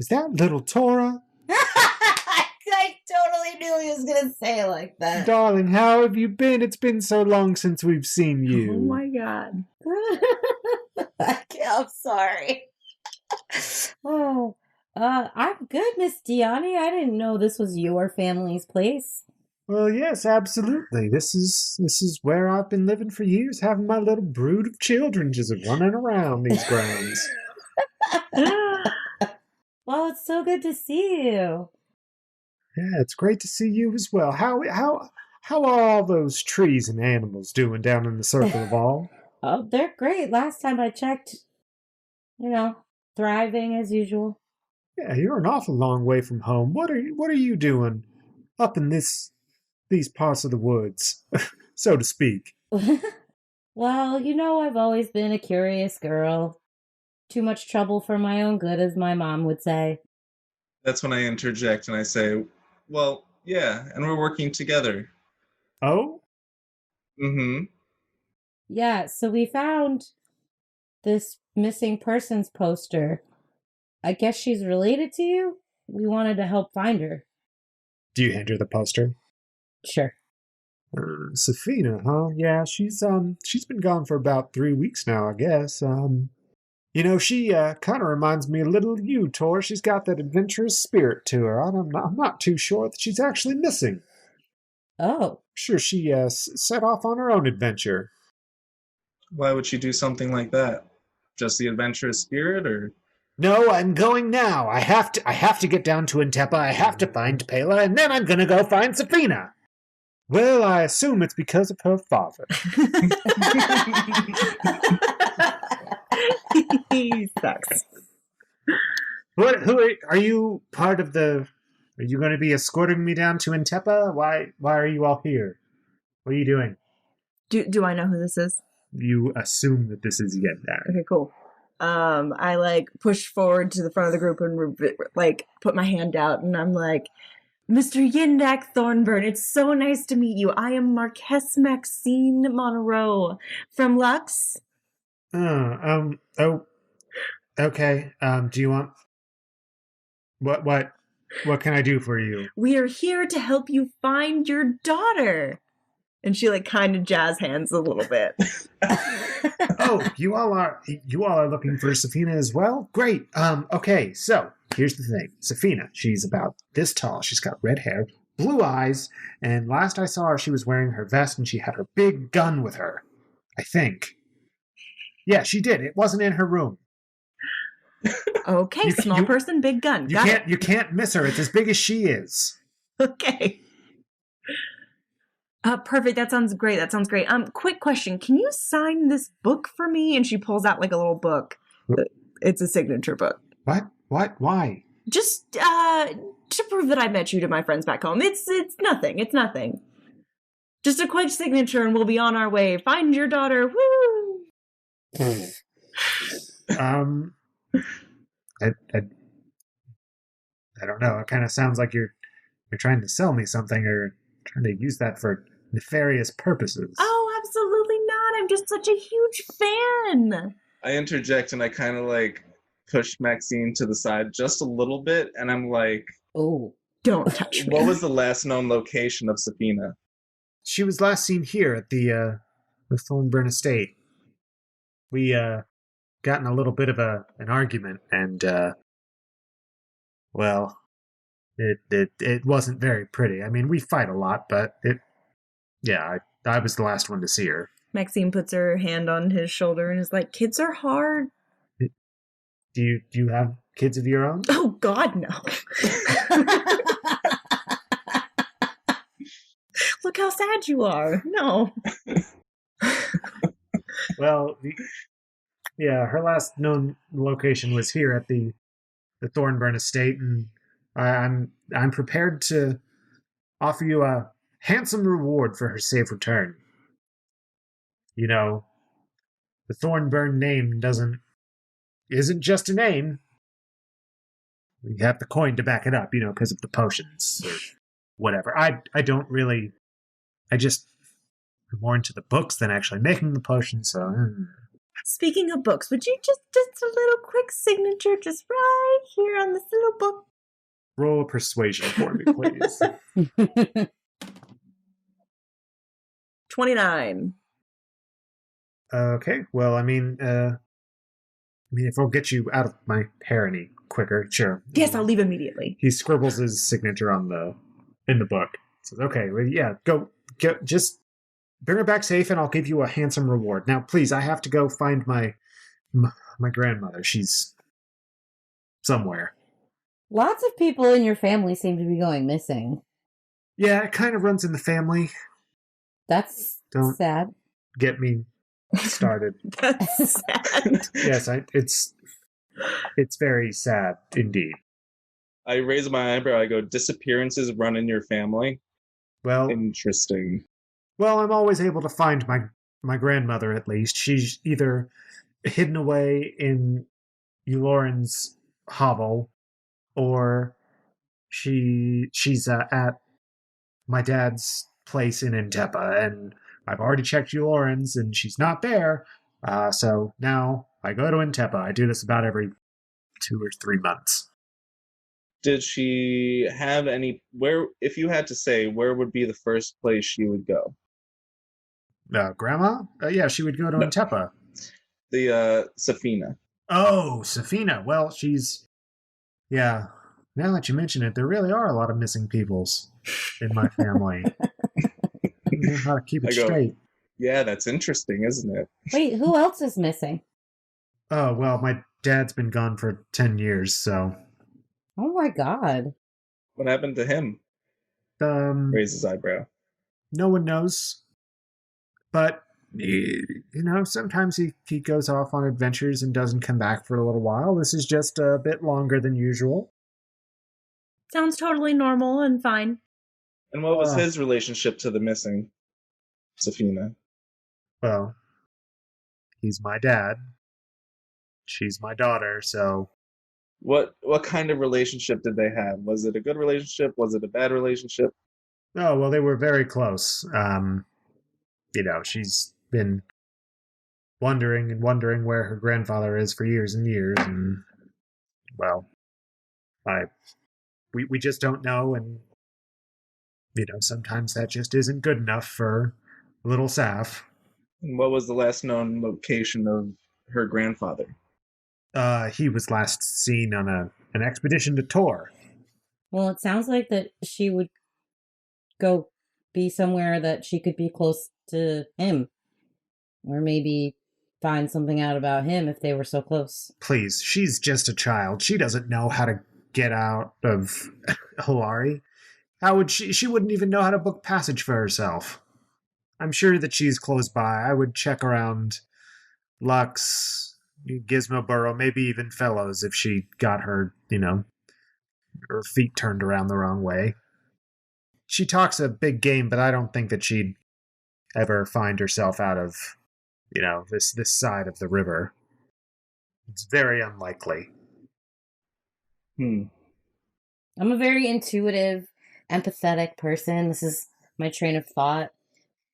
A: "Is that little Tora?
D: I totally knew he was gonna say it like that.
A: Darling, how have you been? It's been so long since we've seen you."
B: Oh my god.
D: I'm sorry. Oh, I'm good, Miss Diani. I didn't know this was your family's place.
A: Well, yes, absolutely. This is where I've been living for years, having my little brood of children just running around these grounds.
D: Well, it's so good to see you.
A: Yeah, it's great to see you as well. How are all those trees and animals doing down in the Circle of All?
D: Oh, they're great. Last time I checked, thriving as usual.
A: Yeah, you're an awful long way from home. What are you doing up in these parts of the woods, so to speak?
D: Well, I've always been a curious girl. Too much trouble for my own good, as my mom would say.
C: That's when I interject and I say, well, yeah, and we're working together.
A: Oh?
C: Mm-hmm.
D: Yeah, so we found this missing persons poster. I guess she's related to you? We wanted to help find her.
A: Do you hand her the poster?
D: Sure.
A: Safina, huh? Yeah, she's been gone for about 3 weeks now, I guess. She kind of reminds me a little of you, Tor. She's got that adventurous spirit to her. I'm not too sure that she's actually missing.
D: Oh.
A: Sure, she set off on her own adventure.
C: Why would she do something like that? Just the adventurous spirit, or?
A: No, I'm going now. I have to get down to Intepa. I have to find Pela, and then I'm gonna go find Safina. Well, I assume it's because of her father.
B: He sucks.
A: Who are you part of the... Are you going to be escorting me down to Intepa? Why are you all here? What are you doing?
B: Do I know who this is?
A: You assume that this is Yendak.
B: Okay, cool. I push forward to the front of the group and put my hand out, and I'm like, "Mr. Yendak Thornbyrne, it's so nice to meet you. I am Marquess Maxine Monroe from Lux."
A: Oh, okay. Do you want... What can I do for you?
B: We are here to help you find your daughter. And she like kind of jazz hands a little bit.
A: Oh, you all are looking for Safina as well? Great. Okay, so here's the thing. Safina, she's about this tall. She's got red hair, blue eyes, and last I saw her, she was wearing her vest and she had her big gun with her. I think. Yeah, she did. It wasn't in her room.
B: Okay, small person, big gun.
A: You can't miss her. It's as big as she is.
B: Okay. Perfect. That sounds great. Quick question. Can you sign this book for me? And she pulls out like a little book. It's a signature book.
A: What? Why?
B: Just to prove that I met you to my friends back home. It's nothing. It's nothing. Just a quick signature and we'll be on our way. Find your daughter. Woo!
A: I don't know. It kind of sounds like you're trying to sell me something or trying to use that for nefarious purposes.
B: Oh, absolutely not. I'm just such a huge fan.
C: I interject and I kind of like push Maxine to the side just a little bit, and I'm like,
D: Oh.
B: Don't touch me.
C: what was the last known location of Safina?
A: She was last seen here at the Thornbyrne estate. We got in a little bit of an argument, and well, it wasn't very pretty. I mean, we fight a lot, but I was the last one to see her.
B: Maxine puts her hand on his shoulder and is like, kids are hard.
A: Do you have kids of your own?
B: Oh, God, no. Look how sad you are. No.
A: Well, yeah, her last known location was here at the Thornbyrne estate, and I'm prepared to offer you a handsome reward for her safe return. You know, the Thornbyrne name isn't just a name. We have the coin to back it up, because of the potions or whatever. I don't really. I just am more into the books than actually making the potions. So.
B: Speaking of books, would you just a little quick signature just right here on this little book?
A: Roll a persuasion for me, please.
B: 29.
A: Okay, well, I mean, if I'll get you out of my hair any quicker, sure.
B: Yes, I'll leave immediately.
A: He scribbles his signature in the book. Says, "Okay, well, yeah, go, just bring her back safe, and I'll give you a handsome reward. Now, please, I have to go find my grandmother. She's somewhere."
D: Lots of people in your family seem to be going missing.
A: Yeah, it kind of runs in the family.
D: That's
A: Don't
D: sad.
A: get me started.
B: That's sad.
A: Yes, it's very sad indeed.
C: I raise my eyebrow. I go, disappearances run in your family?
A: Well,
C: Interesting.
A: Well, I'm always able to find my grandmother, at least. She's either hidden away in Eulorin's hovel, or she's at my dad's place in Intepa, and I've already checked Eulorin's, and she's not there. So now I go to Intepa. I do this about every 2 or 3 months.
C: Did she have if you had to say, where would be the first place she would go?
A: Grandma? Yeah, she would go to Intepa.
C: The Safina.
A: Oh, Safina. Well, yeah. Now that you mention it, there really are a lot of missing peoples in my family. I don't know how to keep it straight.
C: Yeah, that's interesting, isn't it?
D: Wait, who else is missing?
A: Oh, well, my dad's been gone for 10 years, so.
D: Oh my God.
C: What happened to him? Raise his eyebrow.
A: No one knows. But, sometimes he goes off on adventures and doesn't come back for a little while. This is just a bit longer than usual.
B: Sounds totally normal and fine.
C: And what was his relationship to the missing Safina?
A: Well, he's my dad. She's my daughter, so...
C: What kind of relationship did they have? Was it a good relationship? Was it a bad relationship?
A: Oh, well, they were very close. She's been wondering where her grandfather is for years and years, and, well, we just don't know, and, sometimes that just isn't good enough for little Saf.
C: And what was the last known location of her grandfather?
A: He was last seen on an expedition to Tor.
D: Well, it sounds like that she would go be somewhere that she could be close to him. Or maybe find something out about him if they were so close.
A: Please, she's just a child. She doesn't know how to get out of Hilari. How would she? She wouldn't even know how to book passage for herself. I'm sure that she's close by. I would check around Lux, Gizmo Burrow, maybe even Fellows if she got her, her feet turned around the wrong way. She talks a big game, but I don't think that she'd ever find herself out of, this side of the river. It's very unlikely.
D: I'm a very intuitive, empathetic person. This is my train of thought.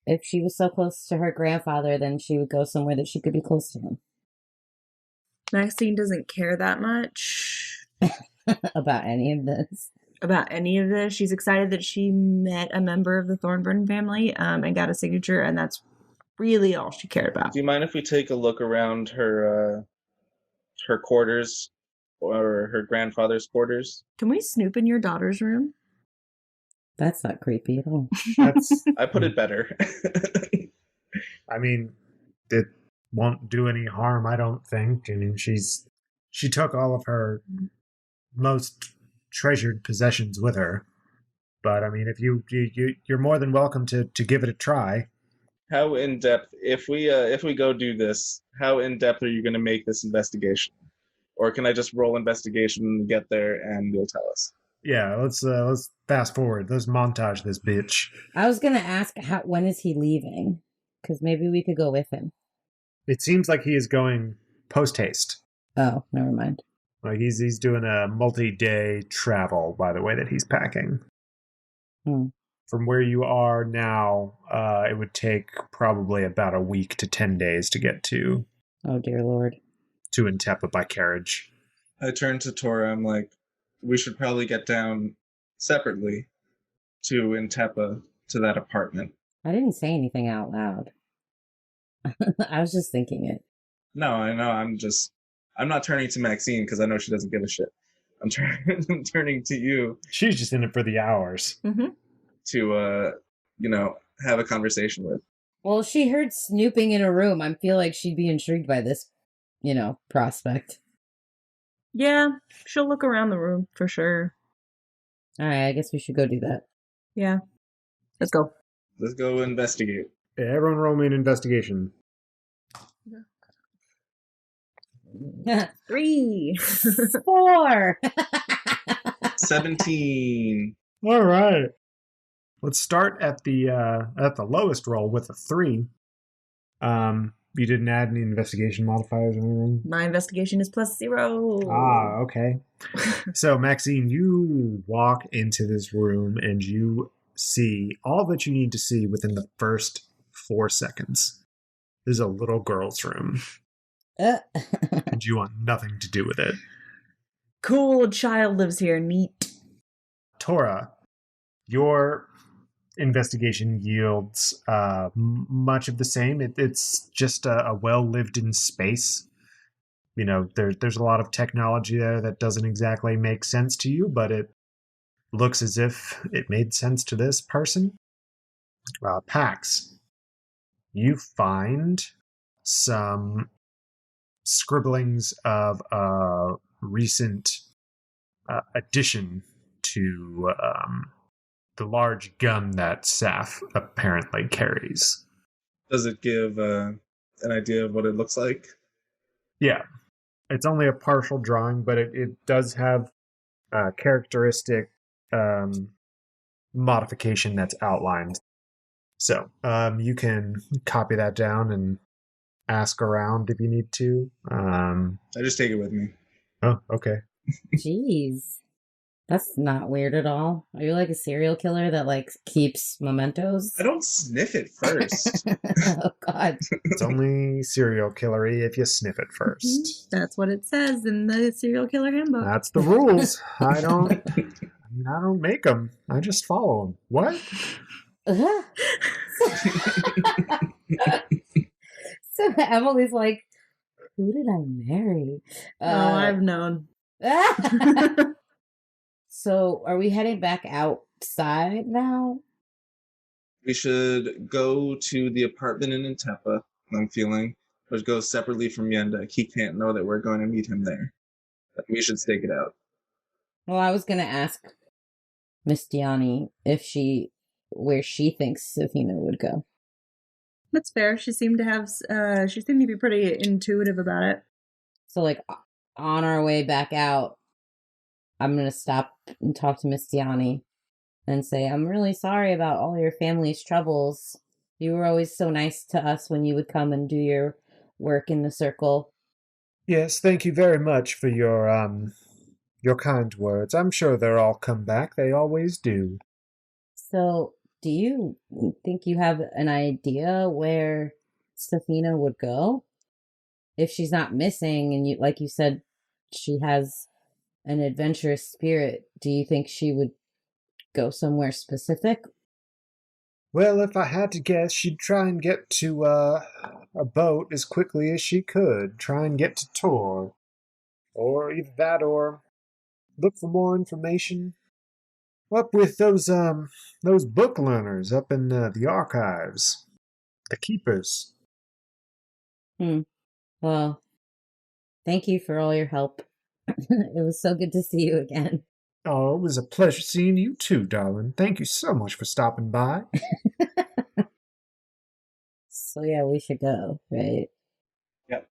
D: If she was so close to her grandfather, then she would go somewhere that she could be close to him.
B: Maxine doesn't care that much
D: About any of this.
B: She's excited that she met a member of the Thornbyrne family and got a signature, and that's really all she cared about.
C: Do you mind if we take a look around her quarters or her grandfather's quarters?
B: Can we snoop in your daughter's room?
D: That's not creepy at all.
C: I put it better.
A: I mean, it won't do any harm, I don't think. I mean, she took all of her most treasured possessions with her. But I mean, if you're more than welcome to give it a try.
C: How in depth, if we go do this, how in depth are you going to make this investigation? Or can I just roll investigation and get there and you'll tell us?
A: Yeah, let's fast forward. Let's montage this bitch.
D: I was gonna ask when is he leaving? Because maybe we could go with him.
A: It seems like he is going post haste.
D: Oh, never mind.
A: Like he's doing a multi-day travel by the way that he's packing. From where you are now, it would take probably about a week to 10 days to get to.
D: Oh dear Lord.
A: To Intepa by carriage.
C: I turn to Tora. I'm like, we should probably get down separately to Intepa to that apartment.
D: I didn't say anything out loud. I was just thinking it.
C: No, I know. I'm not turning to Maxine because I know she doesn't give a shit. I'm turning to you.
A: She's just in it for the hours.
B: Mm-hmm.
C: To, have a conversation with.
D: Well, she heard snooping in a room. I feel like she'd be intrigued by this, prospect.
B: Yeah, she'll look around the room for sure.
D: All right, I guess we should go do that.
B: Yeah. Let's go.
C: Let's go investigate.
A: Yeah, everyone roll me an investigation.
B: 3.
D: 4.
C: 17.
A: All right. Let's start at the lowest roll with a 3. You didn't add any investigation modifiers or anything?
B: My investigation is +0.
A: Ah, okay. So, Maxine, you walk into this room and you see all that you need to see within the first 4 seconds. This is a little girl's room. And you want nothing to do with it.
B: Cool child lives here. Neat.
A: Tora, your investigation yields much of the same. It's just a well-lived-in space. There's a lot of technology there that doesn't exactly make sense to you, but it looks as if it made sense to this person. Pax, you find some scribblings of a recent addition to the large gun that Saf apparently carries.
C: Does it give an idea of what it looks like?
A: Yeah. It's only a partial drawing, but it does have a characteristic modification that's outlined. So you can copy that down and ask around if you need to.
C: I just take it with me.
A: Oh, okay.
D: Jeez. That's not weird at all. Are you like a serial killer that keeps mementos?
C: I don't sniff it first.
D: Oh God.
A: It's only serial killery if you sniff it first.
B: That's what it says in the serial killer handbook.
A: That's the rules. I don't make them. I just follow them. What?
D: So Emily's like, who did I marry?
B: I've known.
D: So are we heading back outside now?
C: We should go to the apartment in Intepa, I'm feeling, but go separately from Yendek. He can't know that we're going to meet him there. But we should stake it out.
D: Well, I was going to ask Miss Diani where she thinks Safina would go.
B: That's fair. She seemed to be pretty intuitive about it.
D: So, like, on our way back out, I'm going to stop and talk to Miss Diani and say, I'm really sorry about all your family's troubles. You were always so nice to us when you would come and do your work in the circle.
A: Yes, thank you very much for your kind words. I'm sure they'll all come back. They always do.
D: So, do you think you have an idea where Safina would go? If she's not missing and you, like you said, she has an adventurous spirit, do you think she would go somewhere specific?
A: Well, if I had to guess, she'd try and get to a boat as quickly as she could. Try and get to Tor. Or either that or look for more information up with those book learners up in the archives. The keepers.
D: Well, thank you for all your help. It was so good to see you again.
A: Oh, it was a pleasure seeing you too, darling. Thank you so much for stopping by.
D: So yeah, we should go, right?
C: Yep.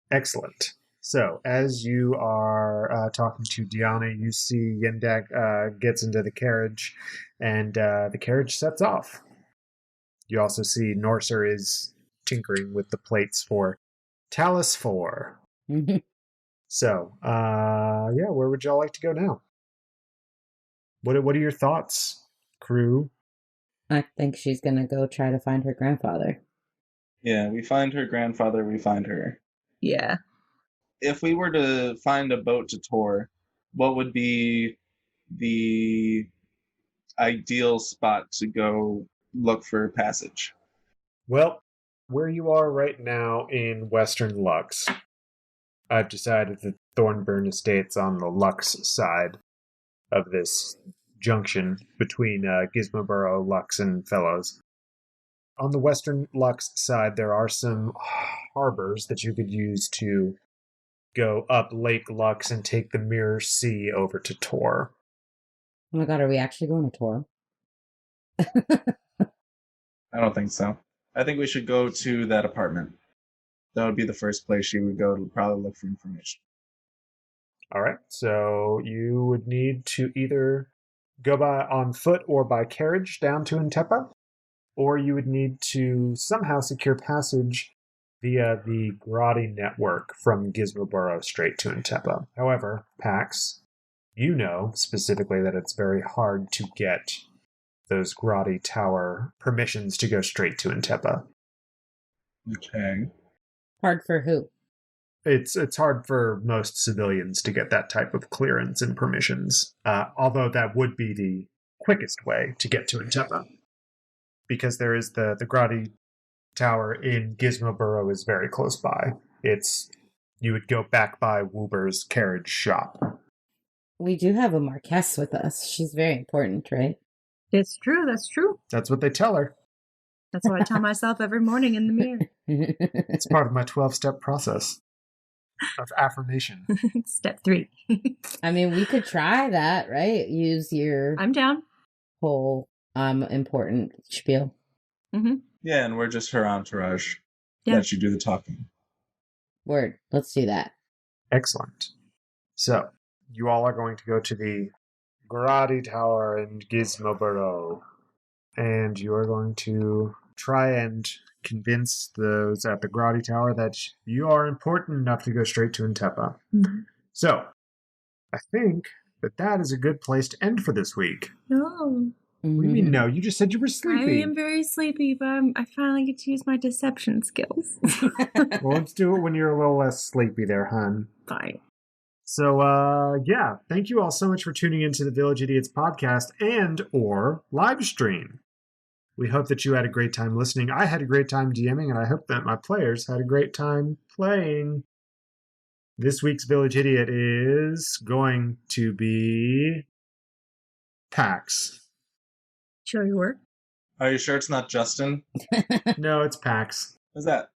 A: Excellent. So, as you are talking to Diana, you see Yendak gets into the carriage, and the carriage sets off. You also see Norser is tinkering with the plates for Talus 4. So, yeah, where would y'all like to go now? What are your thoughts, crew?
D: I think she's gonna go try to find her grandfather.
C: Yeah, we find her grandfather, we find her.
B: Yeah.
C: If we were to find a boat to Tor, what would be the ideal spot to go look for passage?
A: Well, where you are right now in Western Lux, I've decided that Thornbyrne Estate's on the Lux side of this junction between Gizmoboro, Lux, and Fellows. On the Western Lux side, there are some harbors that you could use to go up Lake Lux and take the Mirror Sea over to Tor.
D: Oh my god, are we actually going to Tor?
C: I don't think so. I think we should go to that apartment. That would be the first place she would go to probably look for information.
A: All right, so you would need to either go by on foot or by carriage down to Intepa, or you would need to somehow secure passage via the Grotti network from Gizmoboro straight to Intepa. However, Pax, you know specifically that it's very hard to get those Grotti Tower permissions to go straight to Intepa.
C: Okay.
D: Hard for who?
A: It's hard for most civilians to get that type of clearance and permissions, although that would be the quickest way to get to Intepa. Because there is the Grotti Tower in Gizmoboro is very close by. You would go back by Woober's carriage shop.
D: We do have a Marquess with us. She's very important, right?
B: It's true. That's true.
A: That's what they tell her.
B: That's what I tell myself every morning in the mirror.
A: It's part of my 12-step process of affirmation.
B: Step 3.
D: I mean, we could try that, right? Use your
B: I'm down.
D: whole important spiel.
B: Mm-hmm.
C: Yeah, and we're just her entourage.
B: Yeah.
C: Let you do the talking.
D: Word. Let's do that.
A: Excellent. So, you all are going to go to the Grotti Tower in Gizmoboro, and you are going to try and convince those at the Grotti Tower that you are important enough to go straight to Intepa.
B: Mm-hmm.
A: So, I think that is a good place to end for this week.
B: No.
A: What do you mean no? You just said you were sleepy.
B: I am very sleepy, but I finally get to use my deception skills.
A: Well, let's do it when you're a little less sleepy there, hun.
B: Fine.
A: So, yeah, thank you all so much for tuning into the Village Idiots podcast and or live stream. We hope that you had a great time listening. I had a great time DMing, and I hope that my players had a great time playing. This week's Village Idiot is going to be Pax.
B: Sure you were.
C: Are you sure it's not Justin?
A: No, it's Pax.
C: What's that?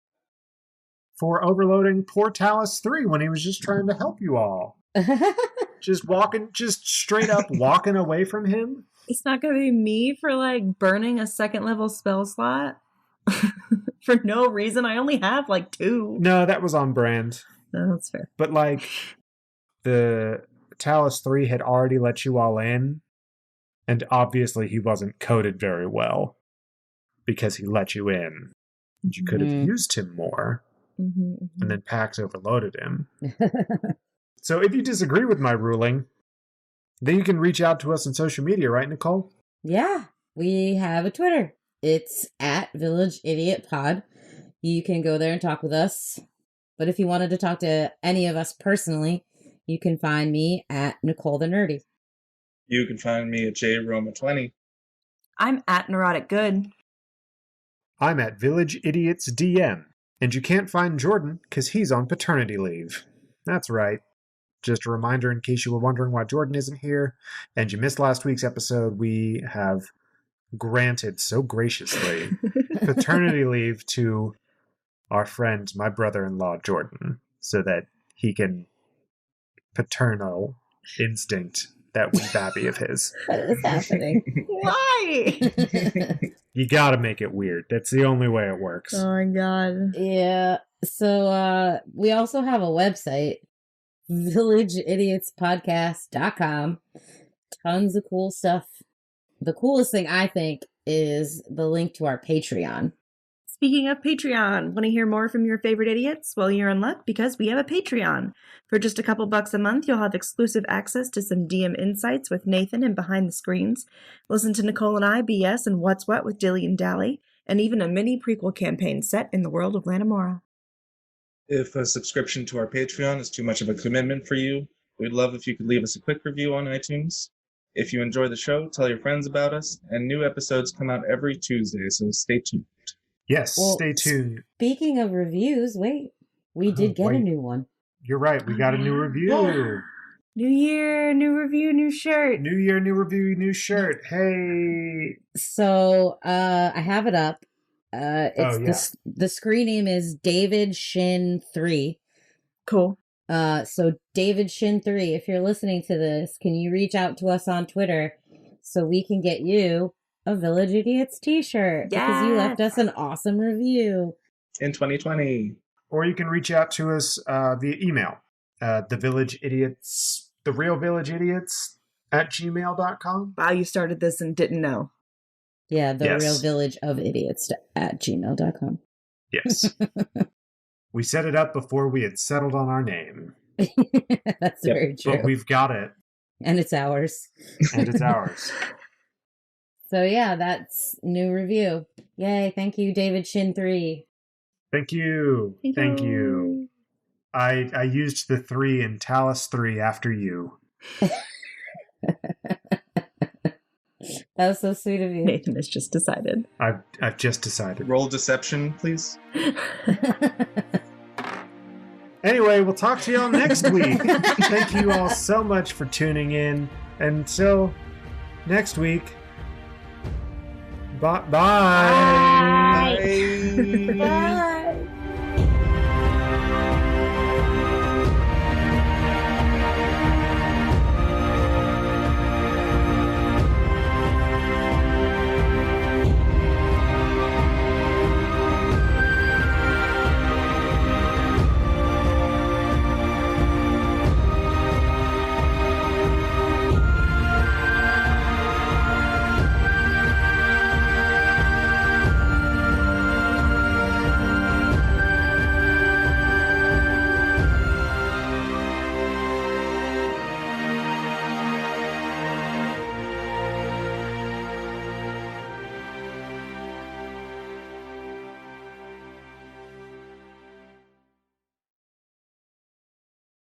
A: For overloading poor Talus 3 when he was just trying to help you all. Just straight up walking away from him.
B: It's not going to be me for like burning a second level spell slot for no reason. I only have like 2.
A: No, that was on brand.
B: No, that's fair.
A: But like the Talus 3 had already let you all in, and obviously he wasn't coded very well because he let you in. And you could have used him more. And then Pax overloaded him. So if you disagree with my ruling, then you can reach out to us on social media, right, Nicole?
D: Yeah, we have a Twitter. It's at Village Idiot Pod. You can go there and talk with us. But if you wanted to talk to any of us personally, you can find me at Nicole the Nerdy.
C: You can find me at JRoma20.
B: I'm at Neurotic Good.
A: I'm at Village Idiots DM. And you can't find Jordan because he's on paternity leave. That's right. Just a reminder in case you were wondering why Jordan isn't here and you missed last week's episode, we have granted so graciously paternity leave to our friend, my brother-in-law, Jordan, so that he can paternal instinct that wee babby of his.
D: What is happening?
B: Why?
A: You gotta make it weird. That's the only way it works.
B: Oh my god.
D: Yeah. So we also have a website, villageidiotspodcast.com. Tons of cool stuff. The coolest thing I think is the link to our Patreon.
B: Speaking of Patreon, want to hear more from your favorite idiots? Well, you're in luck because we have a Patreon. For just a couple bucks a month, you'll have exclusive access to some DM insights with Nathan and Behind the Screens. Listen to Nicole and I BS and What's What with Dilly and Dally, and even a mini prequel campaign set in the world of Lanamora.
C: If a subscription to our Patreon is too much of a commitment for you, we'd love if you could leave us a quick review on iTunes. If you enjoy the show, tell your friends about us, and new episodes come out every Tuesday, so stay tuned.
A: Yes,
D: Well,
A: stay tuned.
D: Speaking of reviews, wait, we did get a new one.
A: You're right, we got a new review.
B: New year, new review, new shirt.
A: New year, new review, new shirt. Hey.
D: So I have it up. The screen name is David Shin 3.
B: Cool.
D: So David Shin 3, if you're listening to this, can you reach out to us on Twitter so we can get you a Village Idiots t-shirt?
B: Yes.
D: Because you left us an awesome review.
C: In 2020.
A: Or you can reach out to us via email. therealvillageidiots@gmail.com.
B: Wow, you started this and didn't know.
D: Yeah, the
A: Yes.
D: Real Village of Idiots @gmail.com.
A: Yes. We set it up before we had settled on our name.
D: That's very true.
A: But we've got it.
D: And it's ours.
A: And it's ours.
D: So yeah, that's new review. Yay, thank you, David Shin 3.
A: Thank you. Thank you. I used the 3 in Talus 3 after you.
D: That was so sweet of you.
B: Nathan has just decided.
A: I've just decided.
C: Roll deception, please.
A: Anyway, we'll talk to y'all next week. Thank you all so much for tuning in. Until next week. Bye.
C: Bye.
B: Bye.